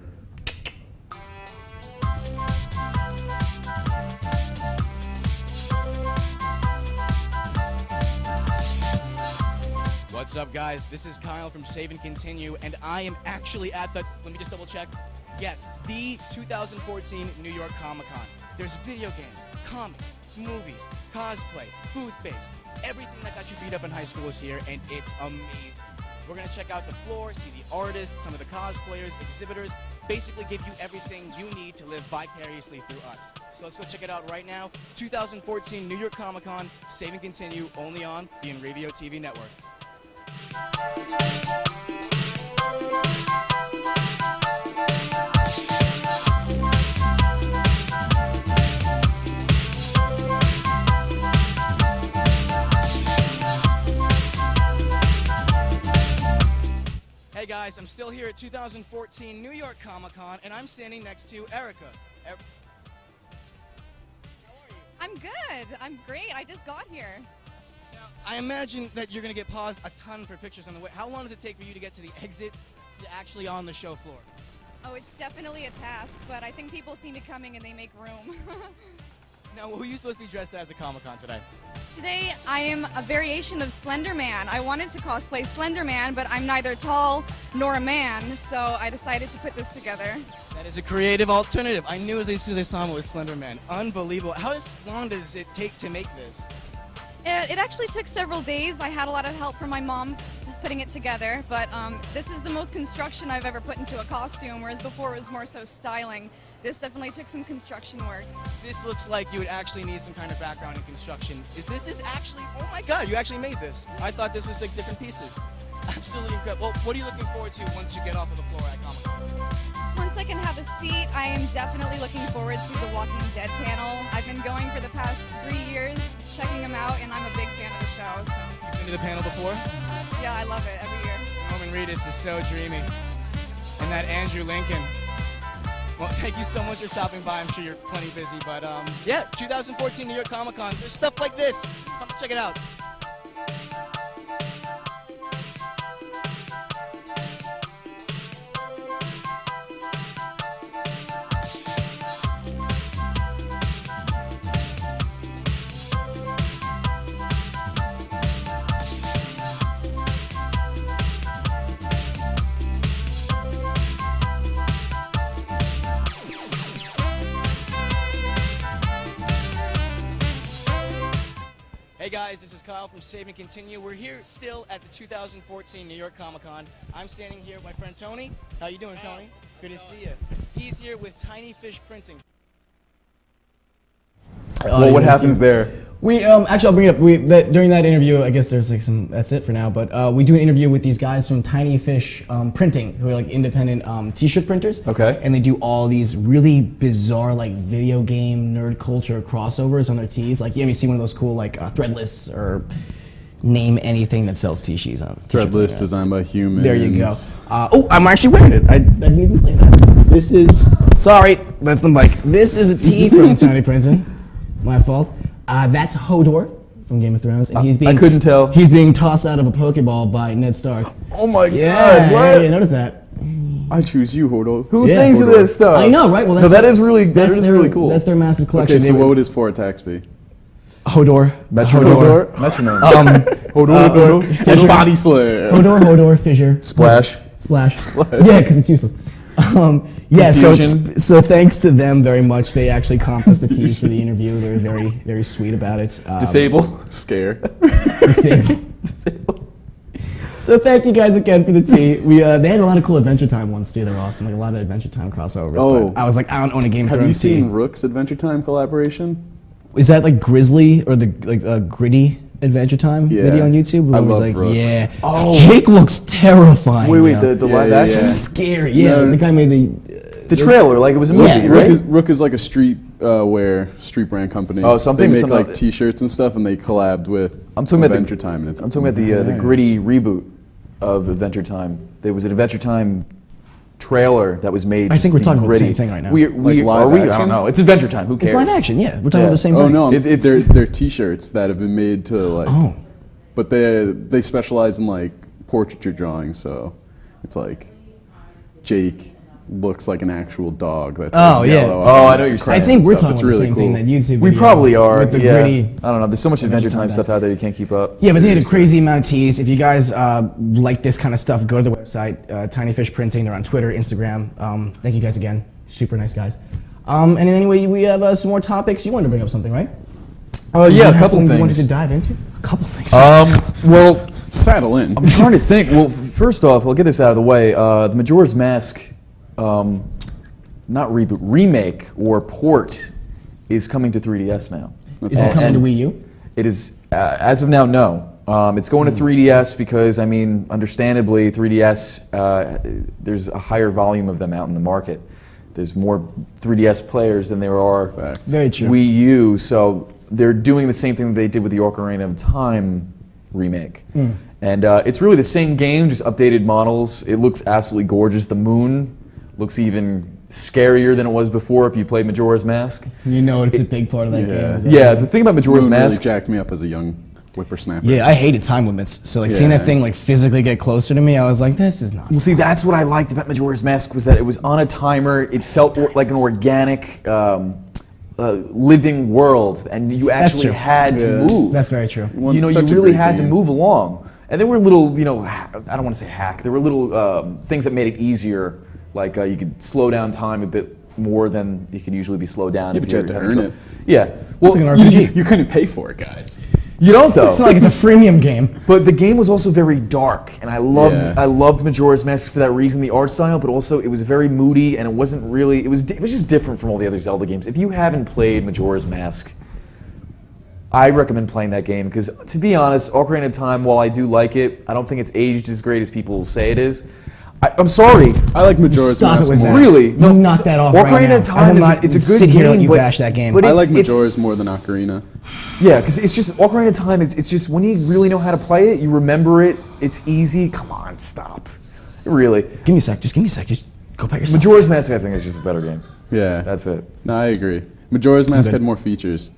What's up, guys? This is Kyle from Save and Continue, and I am actually at the, let me just double check. Yes, the 2014 New York Comic-Con. There's video games, comics, movies, cosplay, booth babes. Everything that got you beat up in high school is here, and it's amazing. We're going to check out the floor, see the artists, some of the cosplayers, exhibitors, basically give you everything you need to live vicariously through us. So let's go check it out right now. 2014 New York Comic Con, Save and Continue, only on the InRevio TV network. Hey guys, I'm still here at 2014 New York Comic Con, and I'm standing next to Erica. How are you? I'm good. I'm great. I just got here. Now, I imagine that you're going to get paused a ton for pictures on the way. How long does it take for you to get to the exit to actually on the show floor? Oh, it's definitely a task, but I think people see me coming and they make room. Now, who are you supposed to be dressed as at Comic Con today? Today, I am a variation of Slender Man. I wanted to cosplay Slender Man, but I'm neither tall nor a man, so I decided to put this together. That is a creative alternative. I knew it as soon as I saw him with Slender Man. Unbelievable. How long does it take to make this? It actually took several days. I had a lot of help from my mom putting it together, but this is the most construction I've ever put into a costume, whereas before it was more so styling. This definitely took some construction work. This looks like you would actually need some kind of background in construction. Is actually, oh my god, you actually made this. I thought this was like different pieces. Absolutely incredible. Well, what are you looking forward to once you get off of the floor at Comic-Con? Once I can have a seat, I am definitely looking forward to the Walking Dead panel. I've been going for the past 3 years, checking them out, and I'm a big fan of the show. So. You've been to the panel before? Yeah, I love it every year. Norman Reedus is so dreamy. And that Andrew Lincoln. Well, thank you so much for stopping by. I'm sure you're plenty busy, but yeah, 2014 New York Comic Con. There's stuff like this. Come check it out. Hey guys, this is Kyle from Save and Continue. We're here still at the 2014 New York Comic Con. I'm standing here with my friend Tony. How you doing, Tony? Good to see you. He's here with Tiny Fish Printing. Well, what happens there? We actually, I'll bring it up. During that interview, I guess there's like some. That's it for now. But we do an interview with these guys from Tiny Fish Printing, who are like independent T-shirt printers. Okay. And they do all these really bizarre like video game nerd culture crossovers on their tees. Like you ever see one of those cool like Threadless or name anything that sells T-shirts on. Threadless, designed by humans. There you go. Oh, I'm actually wearing it. I didn't even play that. This is sorry. That's the mic. This is a tee from Tiny Printing. My fault. That's Hodor from Game of Thrones, and he's being— I couldn't tell. He's being tossed out of a Pokeball by Ned Stark. Oh my Yeah, god, what? you noticed that? I choose you, Hodor. Who Yeah. thinks of this stuff? I know, right? Well, no, that's that is really cool. That's their massive collection. Okay, so what would his four attacks be? Hodor, Metronome. Metronome. Hodor, Body Slayer. Hodor, Fissure, Splash. Splash. Yeah, because it's useless. Yeah, so thanks to them very much. They actually comped us the tees for the interview. They were very, very sweet about it. Disable. Scare. Disable. So thank you guys again for the tea. They had a lot of cool Adventure Time ones too. They're awesome. Like a lot of Adventure Time crossovers. Oh. But I was like, I don't own a Game of Have you Thrones tee. seen Rook's Adventure Time collaboration? Is that like Grizzly or the Gritty Adventure Time video on YouTube? I Where it was love like, Rook. yeah. Oh, Jake looks terrifying. Wait, yo. the live yeah, action? yeah. Scary. Yeah, No. the guy made The trailer, like it was a movie, Yeah, right? Rook is like a street brand company. Oh, so I'm they thinking make something like T-shirts and stuff, and they collabed with I'm talking about Adventure Time. And it's I'm talking about the gritty reboot of Adventure Time. There was an Adventure Time trailer that was made. I think just we're being talking about the gritty. same thing right now. We Like are live we? I action? don't know. It's Adventure Time. Who cares? It's live action, yeah. We're talking Yeah. about the same Oh thing. no, It's- they're T-shirts that have been made to like. Oh. But they specialize in like portraiture drawing, so it's like Jake looks like an actual dog. That's Oh, like yeah. yellow Oh, I eyes know what you're and saying. I think we're stuff. talking It's about the really same cool. thing, that YouTube We video probably are. with the Yeah. gritty. I don't know. There's so much Adventure Time Time stuff out there you can't keep up. Yeah, but they had a Seriously. crazy amount of teas. If you guys like this kind of stuff, go to the website, Tiny Fish Printing. They're on Twitter, Instagram. Thank you guys again. Super nice guys. And anyway, we have some more topics. You wanted to bring up something, right? Yeah, You a had couple something you wanted things. to dive into? A couple things. Well, Saddle in. I'm trying to think. Well, First off, I'll get this out of the way. The Majora's Mask, not reboot, remake or port is coming to 3DS now. Is it coming to Wii U? It is, as of now, no. It's going to 3DS because, I mean, understandably, 3DS, there's a higher volume of them out in the market. There's more 3DS players than there are Very true. Wii U, so they're doing the same thing that they did with the Ocarina of Time remake. And it's really the same game, just updated models. It looks absolutely gorgeous. The moon looks even scarier than it was before if you played Majora's Mask. You know it's a big part of that game. Yeah, the thing about Majora's Moon Mask... really jacked me up as a young whippersnapper. Yeah, I hated time limits. So like seeing that thing like physically get closer to me, I was like, this is not. Well, see, that's what I liked about Majora's Mask was that it was on a timer. It felt like an organic, living world, and you actually true. had to move. That's very true. You know, you Such a really great had to game. move along. And there were little, you know, I don't want to say hack. There were little things that made it easier, like you could slow down time a bit more than you could usually be slowed down. Yeah, if but you had to having earn trouble. it. Yeah, well, It's like an RPG. You couldn't pay for it, guys. you don't though. It's not like it's a freemium game. But the game was also very dark, and I loved Yeah. I loved Majora's Mask for that reason, the art style, but also it was very moody, and it wasn't really it was just different from all the other Zelda games. If you haven't played Majora's Mask, I recommend playing that game because, to be honest, Ocarina of Time, while I do like it, I don't think it's aged as great as people say it is. I'm sorry. I like Majora's Stop Mask it with more. that. Really? You knock that off right Ocarina now. of Time I will it's a not good sit here and game, let you but, bash that game. but I it's, like it's- Majora's more than Ocarina. Yeah, because it's just Ocarina of Time. It's just when you really know how to play it, you remember it. It's easy. Come on, stop. Really, Give me a sec. Just give me a sec. Just go pat yourself. Majora's Mask I think is just a better game. Yeah. That's it. No, I agree. Majora's Mask good. had more features.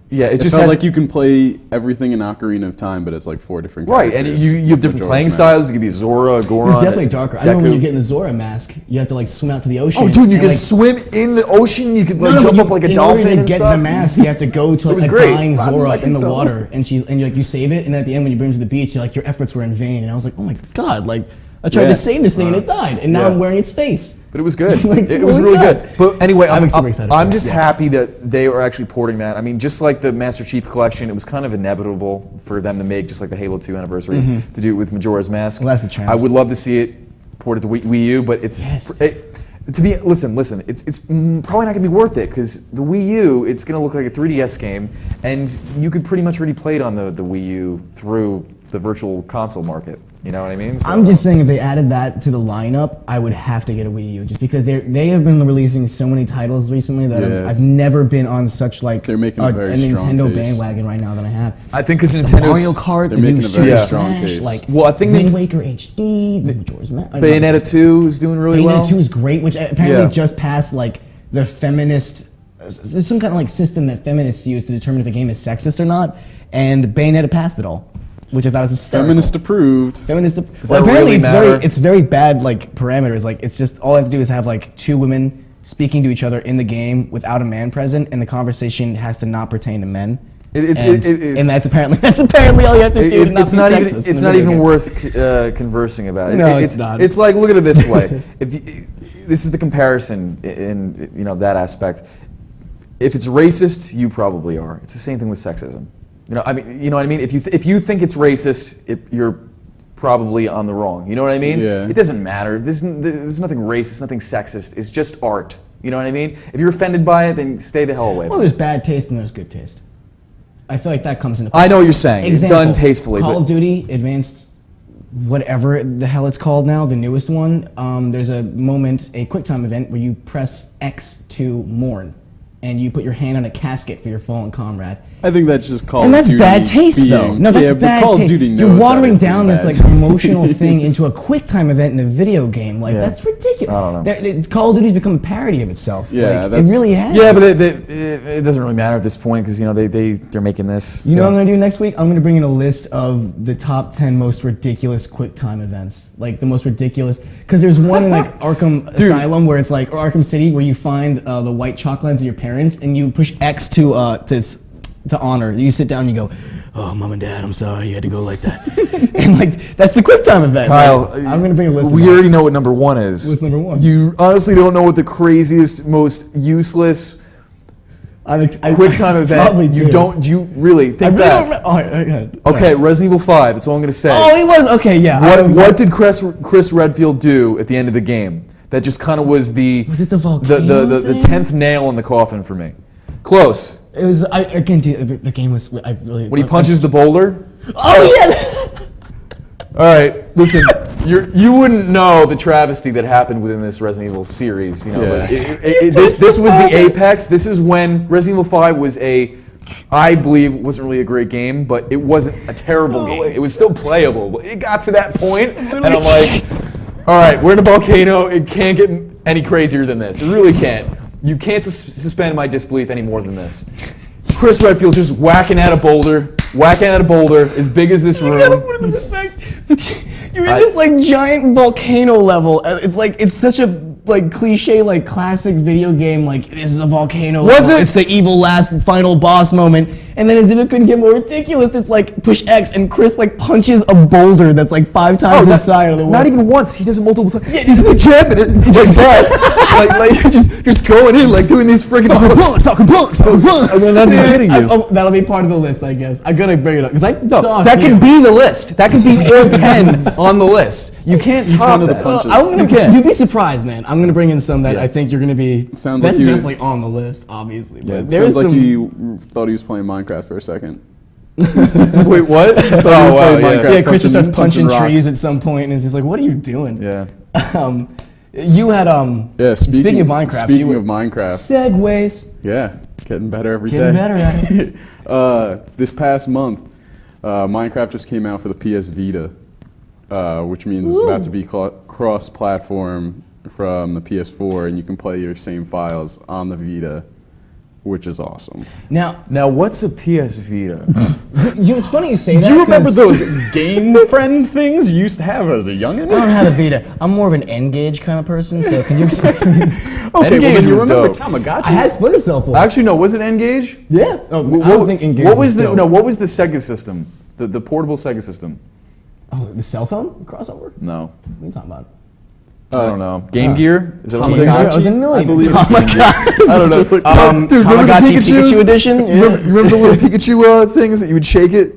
Yeah, it It just felt has like you can play everything in Ocarina of Time, but it's like 4 different right, and characters. you have different Majora's playing Mask. styles. You could be Zora, Goron. It's definitely darker. I remember when Deku. you get in the Zora mask, you have to like swim out to the ocean. Oh, dude, you and, can like, swim in the ocean. You could like No, jump but up like a in dolphin order to and get stuff. the mask, you have to go to It was like, a great. dying I'm Zora like a in the dog. water, and you save it, and then at the end when you bring it to the beach, you're like your efforts were in vain, and I was like, oh my god, like I tried Yeah. to save this thing and it died, and now Yeah. I'm wearing its face. But it was good. Like, it was oh my really God. good. But anyway, I'm super excited I'm for it. just Yeah. happy that they are actually porting that. I mean, just like the Master Chief Collection, it was kind of inevitable for them to make just like the Halo 2 anniversary to do it with Majora's Mask. Well, that's the chance. I would love to see it ported to Wii U, but it's Yes. listen. It's probably not gonna be worth it because the Wii U, it's gonna look like a 3DS game, and you could pretty much already play it on the Wii U through the virtual console market. You know what I mean? So, I'm just saying if they added that to the lineup, I would have to get a Wii U just because they have been releasing so many titles recently that Yeah. I've never been on such like They're making a very strong Nintendo case. bandwagon right now than I have. I think because Nintendo's Mario Kart, they're the new making a Super very strong Smash, case. like Well, I think Wind it's- Waker HD, the Majora's Mask. Bayonetta 2 is doing really well. Bayonetta 2 is great, which apparently Yeah. just passed like the feminist. There's some kind of like system that feminists use to determine if a game is sexist or not, and Bayonetta passed it all, which I thought was hysterical. Feminist approved. Feminist. Does Well, that apparently really it's matter? it's very bad like parameters. Like it's just all I have to do is have like two women speaking to each other in the game without a man present, and the conversation has to not pertain to men. It's- and that's apparently all you have to do. to not It's be not sexist even. in It's a not video even game. worth conversing about. No, it's not. It's like look at it this way. If you, this is the comparison in that aspect. If it's racist, you probably are. It's the same thing with sexism. You know what I mean. If you think it's racist, you're probably on the wrong. You know what I mean? Yeah. It doesn't matter. There's nothing racist, nothing sexist. It's just art. You know what I mean? If you're offended by it, then stay the hell away Well, from it. there's bad taste and there's good taste. I feel like that comes into. I know what you're saying. It's Example, done tastefully. Call but of Duty Advanced, whatever the hell it's called now, the newest one. There's a moment, a QuickTime event where you press X to mourn, and you put your hand on a casket for your fallen comrade. I think that's just Call And of that's Duty bad taste, being- though. No, that's yeah, but bad Call of taste. Duty You're knows that watering it's down this bad like emotional thing taste. into a QuickTime event in a video game. Like Yeah. that's ridiculous. I don't know. Call of Duty's become a parody of itself. Yeah, like, it that's- really has. Yeah, but it doesn't really matter at this point because they're making this. You know what so. I'm gonna do next week? I'm gonna bring in a list of the top 10 most ridiculous QuickTime events. Like the most ridiculous, because there's one in like Arkham Asylum where it's like, or Arkham City where you find the white chalk lines of your parents and you push X to honor. You sit down and you go, "Oh, mom and dad, I'm sorry you had to go like that." And like that's the QuickTime event. Kyle, Like, I'm gonna bring a list. We of already know what number one is. What's number one? You honestly don't know what the craziest, most useless, QuickTime Probably event. You do. don't. Do you really I think really back? don't remember. All right, okay. Okay, Resident Evil 5. That's all I'm gonna say. Oh, he was okay. Yeah. What did Chris Redfield do at the end of the game? That just kind of was the Was it the volcano the thing? 10th nail in the coffin for me. Close. It was. I can't do the game was. I really. When he punches the boulder. Oh yeah. All right, listen. You wouldn't know the travesty that happened within this Resident Evil series. You know, but this was the apex. This is when Resident Evil 5 was I believe wasn't really a great game, but it wasn't a terrible game. It was still playable. But it got to that point, and I'm like, all right, we're in a volcano. It can't get any crazier than this. It really can't. You can't suspend my disbelief any more than this. Chris Redfield's just whacking at a boulder as big as this room. You're in this like giant volcano level. It's such a like cliche like classic video game like this is a volcano. Was level. it? It's the evil last final boss moment. And then as if it couldn't get more ridiculous, it's like push X and Chris like punches a boulder that's like 5 times the size of the wall. Not even once. He does it multiple times. Yeah, he's like jamming it like that. like just going in like doing these freaking bullets. I mean, I'm not kidding you. That'll be part of the list, I guess. I'm gonna bring it up because That can be the list. That can be all 10 on the list. You can't top one of the that. punches. You'd be surprised, man. I'm gonna bring in some that I think you're gonna be. Sounds that's like you- definitely on the list, obviously. Yeah, But it there sounds is like some. you thought he was playing Minecraft for a second. Wait, what? Oh, wow, Minecraft. yeah. Yeah, Chris just starts punching punching trees rocks. at some point, and he's just like, "What are you doing?" Yeah. You had Yeah, Speaking of Minecraft, Speaking of Minecraft, segues. yeah, getting better every day. Getting better at it. This past month, Minecraft just came out for the PS Vita, which means it's about to be cross-platform from the PS4, and you can play your same files on the Vita, which is awesome. Now, what's a PS Vita? it's funny you say that. Do you remember 'cause those Game Friend things you used to have as a youngin'? I don't have a Vita. I'm more of an N-Gage kind of person, so can you explain? Okay, well N-Gage then you was remember dope. Tamagotchis? I had Splinter Cell for it. Actually, no. Was it N-Gage? Yeah. No, I don't think N-Gage What was the dope. What was the Sega system? The portable Sega system? Oh, the cell phone crossover? No. What are you talking about? I don't know. Game Gear? Is that what Tamagotchi? you're I was in I million. believe I don't know. Dude, remember the Tamagotchi Pikachus? Pikachu edition? Yeah. You remember the little Pikachu things that you would shake it?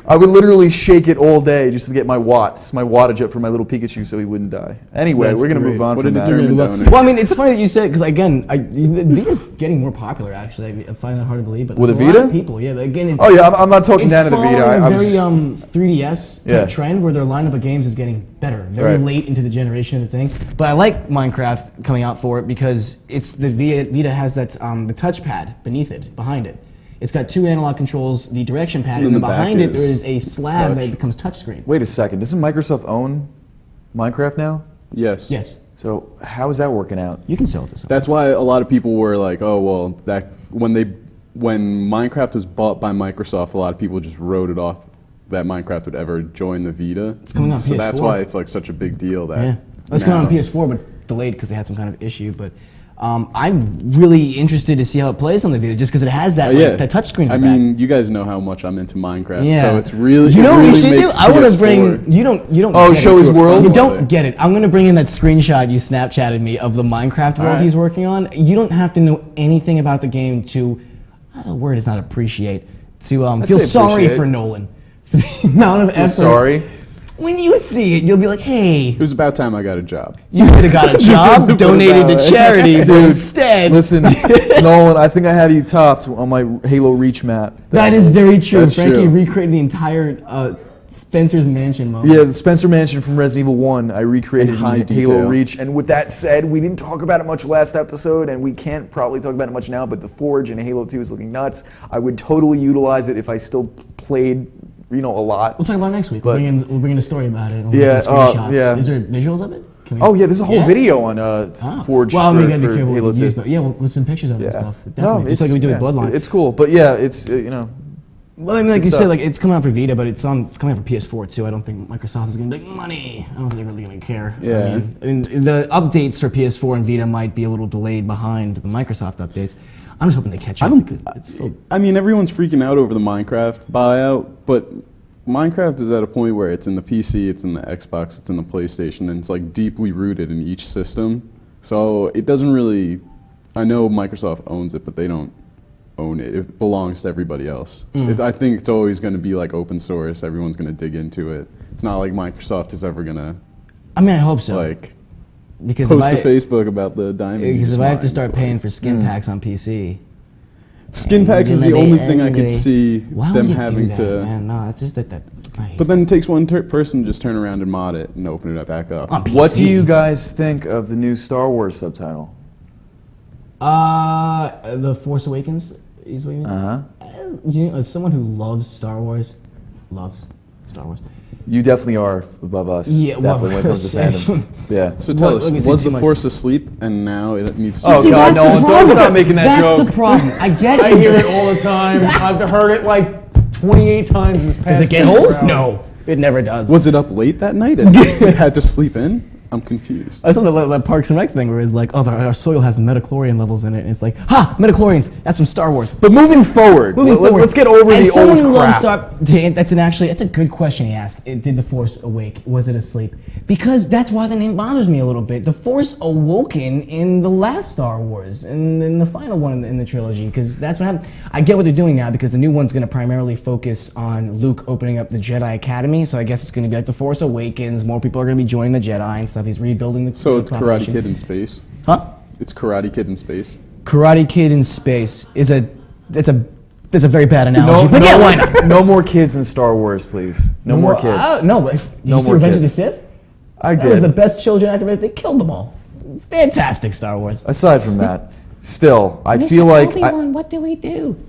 I would literally shake it all day just to get my wattage up for my little Pikachu so he wouldn't die. Anyway, That's we're going to great. move on What from did it that. do? Really well. Donor. Well, I mean, it's funny that you said because again, Vita's getting more popular. Actually, I find that hard to believe. But With there's a lot Vita? of people, yeah. Again, it's, Oh, yeah, I'm not talking it's down to the Vita. following I a was very just- 3DS type Yeah. trend where their lineup of games is getting better, very Right. late into the generation of the thing. But I like Minecraft coming out for it because it's the Vita has that the touchpad beneath it, behind it. It's got 2 analog controls, the direction pad, and then the back behind it there is is a slab touch. that becomes touchscreen. Wait a second. Doesn't Microsoft own Minecraft now? Yes. Yes, So how is that working out? you can sell it to someone. That's why a lot of people were like, "Oh, well, that when Minecraft was bought by Microsoft, a lot of people just wrote it off that Minecraft would ever join the Vita." It's coming on so that's PS4. why it's like such a big deal that. Yeah, it's coming on PS4, but delayed because they had some kind of issue. But I'm really interested to see how it plays on the Vita, just because it has that that touchscreen. I mean, you guys know how much I'm into Minecraft, yeah. so it's really. You know it what really we should do? makes I want to PS4 bring. You don't. Oh, get show it. his world? You Brother. don't get it. I'm going to bring in that screenshot you Snapchatted me of the Minecraft world right. he's working on. You don't have to know anything about the game to. The word is not appreciate. To feel say sorry appreciate. for Nolan. For the amount of effort. Sorry. When you see it, you'll be like, hey. It was about time I got a job. You could have got a job, Put it donated to that way. charities, but instead. Listen, Nolan, I think I had you topped on my Halo Reach map. That is very true. That's Frankie true. recreated the entire Spencer's Mansion moment. Yeah, the Spencer Mansion from Resident Evil 1, I recreated In high in Halo detail. Reach. And with that said, we didn't talk about it much last episode, and we can't probably talk about it much now, but the Forge in Halo 2 is looking nuts. I would totally utilize it if I still played, a lot. We'll talk about it next week. But- We'll bring in a story about it. And Yeah, some screenshots. yeah. Is there visuals of it? Can we- Oh, yeah, there's a whole Yeah? video on Forge Well, I for, mean, you gotta be for careful Halo what 2. you use, but yeah, with some pictures of it and stuff. Definitely. Just like we do with Bloodline. It's cool, but yeah, it's, Well, I mean, like Good you stuff. said, like it's coming out for Vita, but it's coming out for PS4 too. I don't think Microsoft is gonna be like money. I don't think they're really gonna care. Yeah. I mean, the updates for PS4 and Vita might be a little delayed behind the Microsoft updates. I'm just hoping they catch up. because it's still, I mean, everyone's freaking out over the Minecraft buyout, but Minecraft is at a point where it's in the PC, it's in the Xbox, it's in the PlayStation, and it's like deeply rooted in each system. So it doesn't really. I know Microsoft owns it, but they don't own it. It belongs to everybody else. I think it's always going to be like open source. Everyone's going to dig into it. It's not like Microsoft is ever going to I mean, I hope so. like because post to Facebook about the diamond. Because if I have to start paying for skin packs on PC, skin packs is the gonna be only thing I could angry. see Why them would you having do that, to. Man? No, it's just that. I hate But then it takes one person to just turn around and mod it and open it back up. On PC. What do you guys think of the new Star Wars subtitle? The Force Awakens is what you mean? You know, as someone who loves Star Wars, You definitely are above us. Yeah, definitely when it comes to fandom. Yeah. So tell us, let me say was too the much. Force asleep and now it needs to Oh, be God, that's no, the don't problem. stop making that That's joke. the problem. I get it. I hear it all the time. I've heard it like 28 times in this past. Does it get 24 old? hours. No, it never does. Was it up late that night and it had to sleep in? I'm confused. I saw that Parks and Rec thing where it's like, oh, our soil has metachlorian levels in it, and it's like, ha, metachlorians. That's from Star Wars. But moving forward, let's get over As the someone old who loves crap. that's a good question he asked. Did the Force awake? Was it asleep? Because that's why the name bothers me a little bit. The Force awoken in the last Star Wars, and in the final one in the trilogy, because that's what happened. I get what they're doing now, because the new one's going to primarily focus on Luke opening up the Jedi Academy, so I guess it's going to be like the Force Awakens. More people are going to be joining the Jedi and stuff. He's rebuilding the So it's Karate population. Kid in space? Huh? It's Karate Kid in space? Karate Kid in space is that's a very bad analogy. But yeah, why not? No more kids in Star Wars, please. No more kids. No, but if No you see more Revenge of the kids. Sith? I That was the did. best children actor. They killed them all. Fantastic Star Wars. Aside from that, still, I feel like What do we do?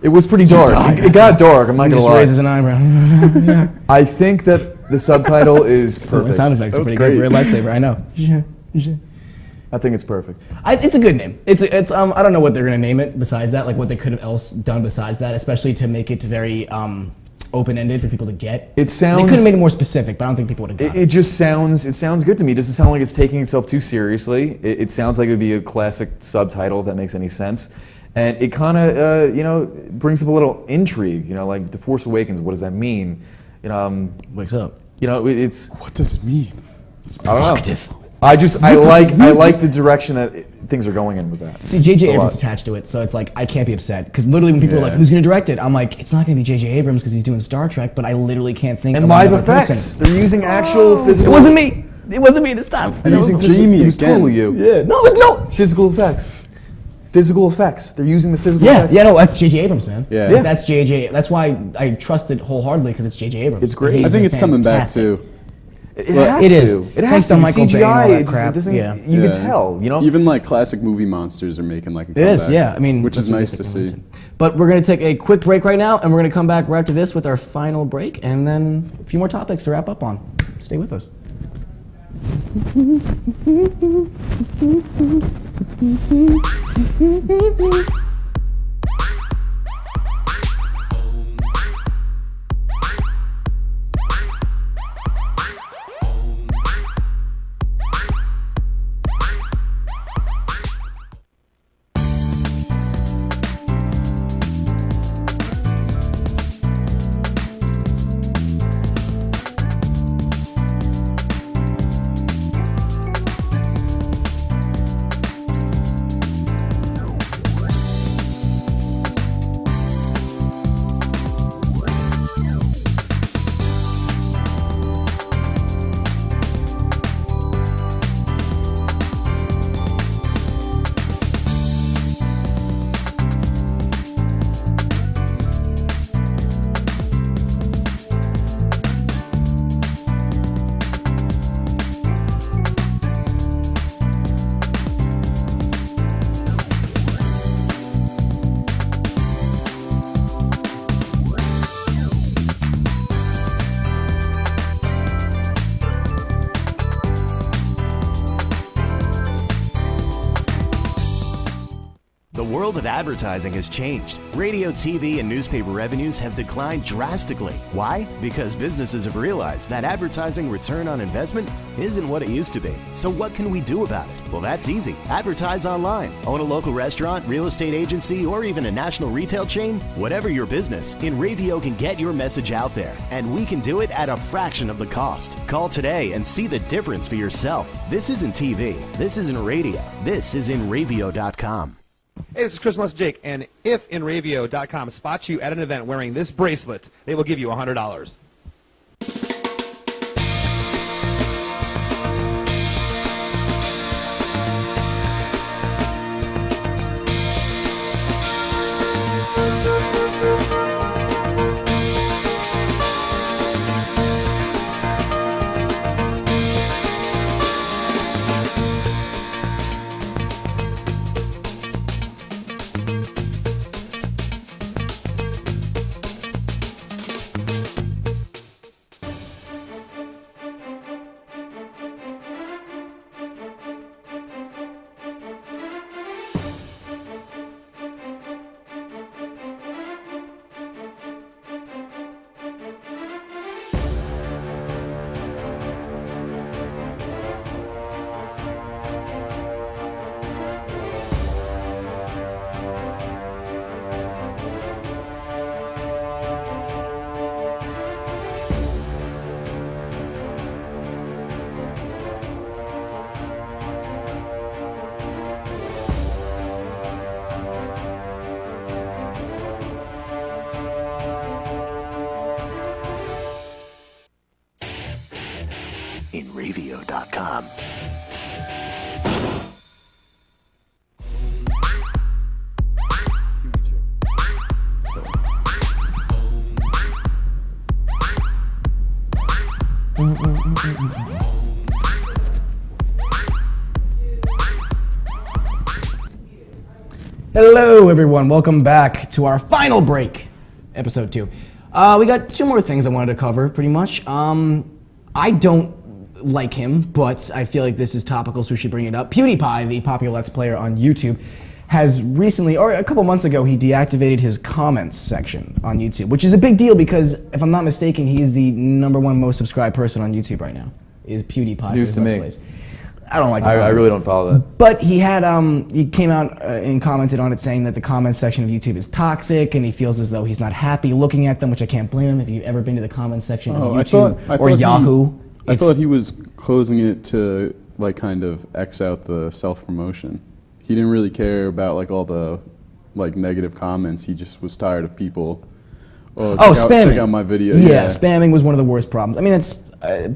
it was pretty dark. It got dark. I'm not He gonna just lie. raises an eyebrow. I think that the subtitle is My perfect. sound effects are was pretty great. good for a lightsaber. I know. I think it's perfect. It's a good name. It's I don't know what they're gonna name it besides that. Like what they could have else done besides that, especially to make it very open-ended for people to get. It sounds. They could have made it more specific, but I don't think people would have got it. It just sounds. It sounds good to me. It doesn't sound like it's taking itself too seriously. It sounds like it would be a classic subtitle if that makes any sense, and it kind of brings up a little intrigue. Like The Force Awakens. What does that mean? Wakes up. It's. What does it mean? I don't know. Provocative. I like the direction that things are going in with that. See, J.J. A lot. Abrams attached to it, so it's like I can't be upset because literally when people are like, Yeah. "Who's going to direct it?" I'm like, "It's not going to be J.J. Abrams because he's doing Star Trek," but I literally can't think And of live another effects. person. They're using actual physical. It wasn't me. It wasn't me this time. They're using Jamie It was again. totally you. Yeah. No, it's no. Physical effects. Physical effects. They're using the physical Yeah, effects. yeah, no, that's J.J. Abrams, man. Yeah. Like, that's J.J. That's why I trust it wholeheartedly because it's J.J. Abrams. It's great. He's I think a it's coming back fantastic- too. It Well, has it to. is. It has Thanks to. to Michael Bay and all CGI. that It just crap. doesn't. Yeah. You Yeah. can tell. Even like classic movie monsters are making like a It comeback. is, yeah. I mean, which is that's what nice they to think see. about it. But we're going to take a quick break right now, and we're going to come back right after this with our final break, and then a few more topics to wrap up on. Stay with us. The world of advertising has changed. Radio, TV, and newspaper revenues have declined drastically. Why? Because businesses have realized that advertising return on investment isn't what it used to be. So what can we do about it? Well, that's easy. Advertise online. Own a local restaurant, real estate agency, or even a national retail chain? Whatever your business, InRavio can get your message out there, and we can do it at a fraction of the cost. Call today and see the difference for yourself. This isn't TV. This isn't radio. This is InRavio.com. Hey, this is Chris Less Jake, and if Enravio.com spots you at an event wearing this bracelet, they will give you $100. Enravio.com. Hello, everyone. Welcome back to our final break, episode 2. We got 2 more things I wanted to cover, pretty much. I don't like him, but I feel like this is topical, so we should bring it up. PewDiePie, the popular Let's Player on YouTube, has recently, or a couple months ago, he deactivated his comments section on YouTube, which is a big deal because, if I'm not mistaken, he's the #1 most subscribed person on YouTube right now, is PewDiePie. News to me. I don't like I really don't follow that. But he had he came out and commented on it saying that the comments section of YouTube is toxic and he feels as though he's not happy looking at them, which I can't blame him. If you've ever been to the comments section of YouTube or Yahoo, I thought he was closing it to like kind of X out the self-promotion. He didn't really care about like all the like negative comments. He just was tired of people. Spamming. Check out my video. Yeah, spamming was one of the worst problems. I mean, that's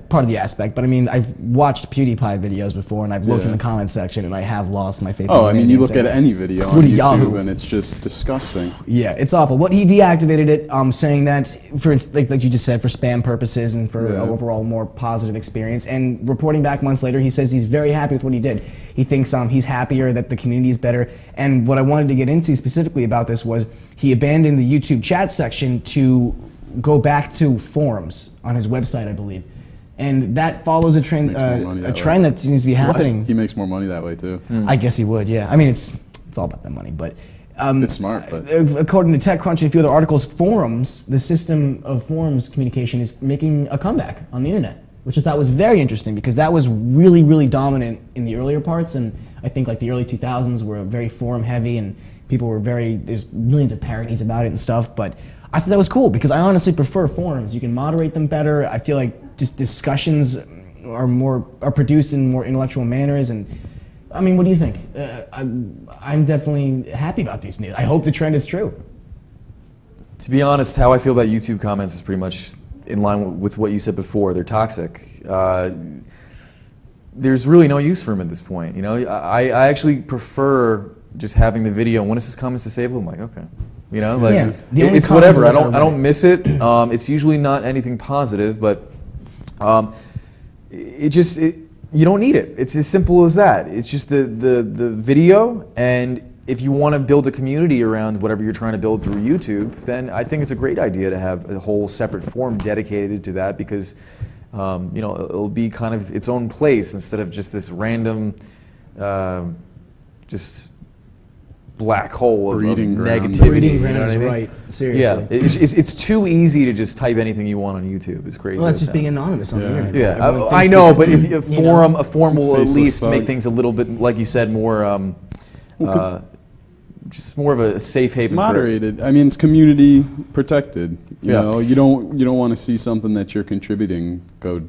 part of the aspect, but I mean, I've watched PewDiePie videos before, and I've looked in the comments section, and I have lost my faith. Oh, I mean, you look at any video on YouTube, Yahoo. and it's just disgusting. Yeah, it's awful. What he deactivated it, saying that for like you just said, for spam purposes and for overall more positive experience. And reporting back months later, he says he's very happy with what he did. He thinks he's happier, that the community is better. And what I wanted to get into specifically about this was he abandoned the YouTube chat section to go back to forums on his website, I believe. And that follows a trend that seems to be happening. He makes more money that way too. I guess he would, yeah. I mean, it's all about the money, but it's smart. But according to TechCrunch and a few other articles, forums, the system of forums communication is making a comeback on the internet, which I thought was very interesting because that was really, really dominant in the earlier parts, and I think like the early 2000s were very forum heavy, and people were there's millions of parodies about it and stuff, but I thought that was cool because I honestly prefer forums. You can moderate them better. I feel like just discussions are produced in more intellectual manners, and I mean, what do you think? I'm definitely happy about these news. I hope the trend is true. To be honest, how I feel about YouTube comments is pretty much in line with what you said before. They're toxic. There's really no use for them at this point. You know, I actually prefer just having the video. When is this comments disabled? I'm like, okay. You know, like it's whatever. I don't miss it. It's usually not anything positive, but you don't need it. It's as simple as that. It's just the video, and if you want to build a community around whatever you're trying to build through YouTube, then I think it's a great idea to have a whole separate forum dedicated to that because you know, it'll be kind of its own place instead of just this random just black hole of negativity. Breeding ground, you know what I mean? right. Seriously. Yeah, it's too easy to just type anything you want on YouTube. It's crazy. Well, that's just being anonymous on the internet. Yeah, I know, but if a forum will at least make things a little bit, like you said, more just more of a safe haven. Moderated. I mean, it's community protected. You know, you don't want to see something that you're contributing go.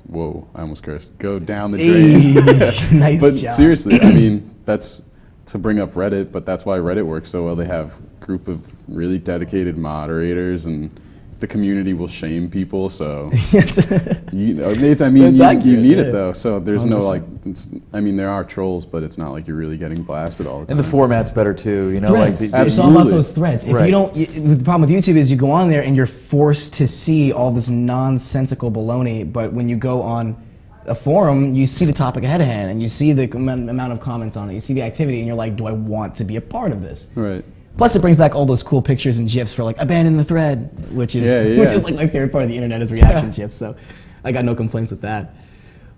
Whoa, I almost cursed. Go down the drain. Nice but job. seriously, I mean, that's to bring up Reddit, but that's why Reddit works so well. They have a group of really dedicated moderators, and the community will shame people. So you know, you need it though. So there's 100%. No like, there are trolls, but it's not like you're really getting blasted all the time. And the format's better too. You know, threads. like it's all about those threads. If you don't, the problem with YouTube is you go on there and you're forced to see all this nonsensical baloney. But when you go on a forum, you see the topic ahead of hand, and you see the amount of comments on it. You see the activity, and you're like, do I want to be a part of this? Right. Plus, it brings back all those cool pictures and GIFs for like abandon the thread, which is like my favorite part of the internet is reaction GIFs. So I got no complaints with that.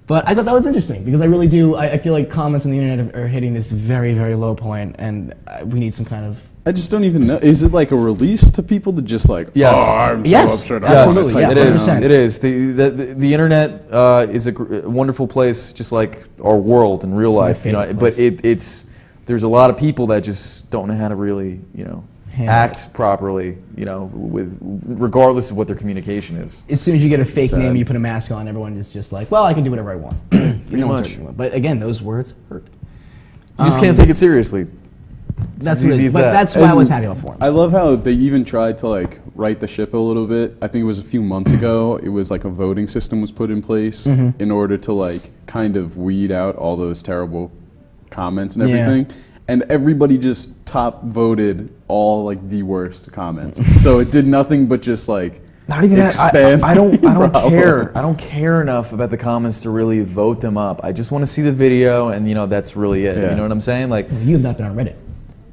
But I thought that was interesting because I really do. I feel like comments on the internet are hitting this very, very low point, and we need some kind of. I just don't even know. Is it like a release to people to just like? Yes. Oh, I'm yes. so upset. Yes. Absolutely. Yeah, it is. 100%. It is. The internet is a wonderful place, just like our world in real life. You know, but it's there's a lot of people that just don't know how to really, you know, act properly, you know, regardless of what their communication is. As soon as you get a fake name, you put a mask on, everyone is just like, well, I can do whatever I want. Pretty much. But again, those words hurt. You just can't take it seriously. That's what it is. But that's why I was happy about forums. I love how they even tried to like right the ship a little bit. I think it was a few months ago. It was like a voting system was put in place in order to like kind of weed out all those terrible comments and everything. And everybody just top voted all like the worst comments. So it did nothing but just like not even expand. I don't care. I don't care enough about the comments to really vote them up. I just want to see the video, and you know that's really it. You know what I'm saying? Like you have not been on Reddit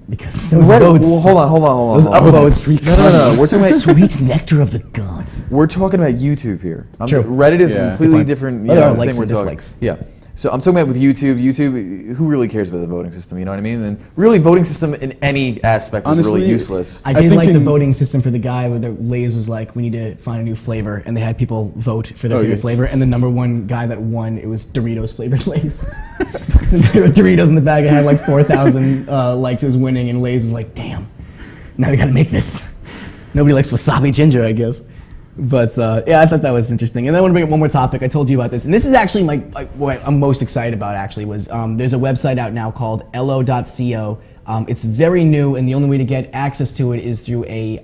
because those Reddit, votes. well, hold on. Those upvotes. No. We're talking about sweet nectar of the gods. We're talking about YouTube here. True. Reddit is a completely different thing we're talking. Yeah. So I'm talking about with YouTube. YouTube, who really cares about the voting system? You know what I mean? And really, voting system in any aspect is really useless. I did like the voting system for the guy where the Lay's was like, we need to find a new flavor, and they had people vote for their favorite flavor, and the number one guy that won, it was Doritos flavored Lay's. So there were Doritos in the bag. It had like 4,000 likes. It was winning, and Lay's was like, damn, now we got to make this. Nobody likes wasabi ginger, I guess. But yeah, I thought that was interesting. And then I want to bring up one more topic. I told you about this, and this is actually what I'm most excited about. Actually, was there's a website out now called lo.co. It's very new, and the only way to get access to it is through a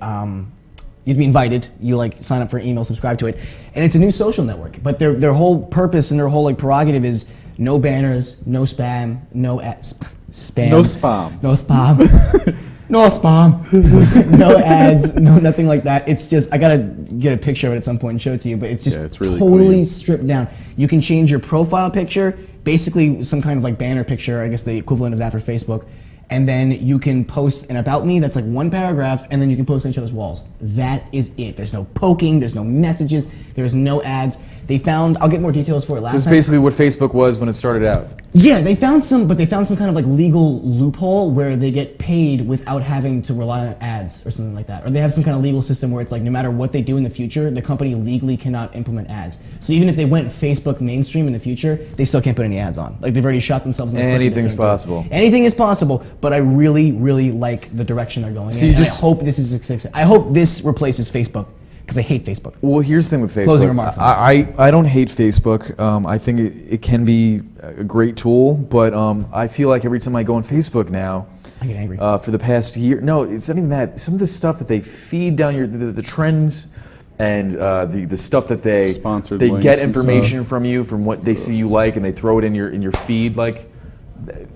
you'd be invited. You like sign up for an email, subscribe to it, and it's a new social network. But their whole purpose and their whole like prerogative is no banners, no spam, no spam, no spam, no spam. No spam, no ads, no nothing like that. It's just, I gotta get a picture of it at some point and show it to you, but it's just it's really totally clean. stripped down. You can change your profile picture, basically some kind of like banner picture, I guess the equivalent of that for Facebook, and then you can post an about me that's like one paragraph, and then you can post on each other's walls. That is it. There's no poking, there's no messages, there's no ads. They found, I'll get more details for it last time. So it's basically what Facebook was when it started out. Yeah, they found some kind of like legal loophole where they get paid without having to rely on ads or something like that. Or they have some kind of legal system where it's like no matter what they do in the future, the company legally cannot implement ads. So even if they went Facebook mainstream in the future, they still can't put any ads on. Like they've already shot themselves in the foot. Anything's possible. Anything is possible, but I really, really like the direction they're going in. I hope this is a success. I hope this replaces Facebook. Because I hate Facebook. Well, here's the thing with Facebook. Closing remarks. I don't hate Facebook. I think it can be a great tool, but I feel like every time I go on Facebook now, I get angry. For the past year, no, it's not even that. Some of the stuff that they feed down the trends and the stuff that they get information from you from what they see you like, and they throw it in your feed. Like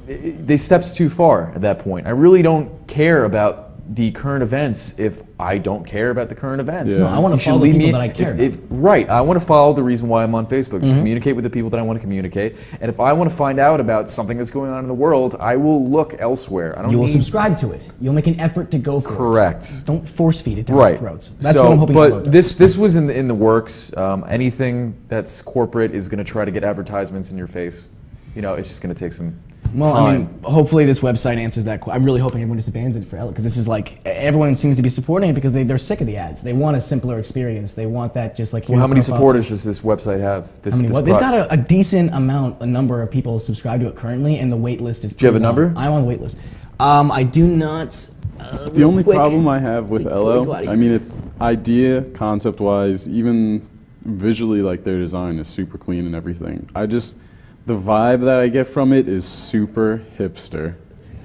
they steps too far at that point. I really don't care about the current events if I don't care about the current events. Yeah. No, I want to follow the people that I care about. Right, I want to follow the reason why I'm on Facebook, to communicate with the people that I want to communicate. And if I want to find out about something that's going on in the world, I will look elsewhere. You will subscribe to it. You'll make an effort to go for it. Correct. Don't force feed it down our throats. That's so, what I'm hoping but this was in the works. Anything that's corporate is going to try to get advertisements in your face. You know, it's just going to take some time. I mean, hopefully this website answers that. I'm really hoping everyone just abandons it for Ella, because this is like, everyone seems to be supporting it because they're sick of the ads. They want a simpler experience. They want that just like. Well, how many supporters does this website have? They've got a decent a number of people subscribed to it currently, and the wait list is. Do you have a number? I'm on the wait list. I do not. The only problem I have with Elo, I mean, it's idea, concept-wise, even visually, like their design is super clean and everything. The vibe that I get from it is super hipster.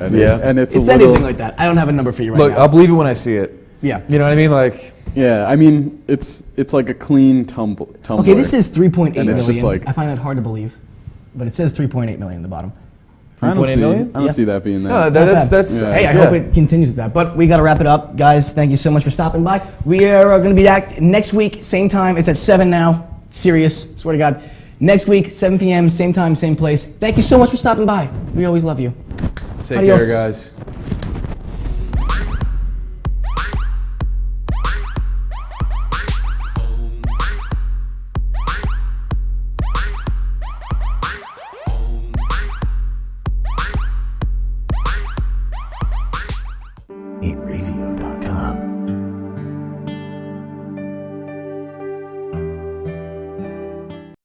And Yeah. and it's It's a little. anything like that. I don't have a number for you right Look, now. I'll believe it when I see it. Yeah. You know what I mean? Like, Yeah, I mean, it's like a clean tumbler. Okay, this is 3.8 And million. it's just like- I find that hard to believe, but it says 3.8 million at the bottom. I don't 3.8 see. million? I don't see that being that. no, Not that's bad. that's. Yeah. Hey, I hope it continues with that. But we got to wrap it up, guys. Thank you so much for stopping by. We are going to be back next week, same time. It's at 7 now. Serious, swear to God. Next week, 7 p.m., same time, same place. Thank you so much for stopping by. We always love you. Take Adios. care, guys.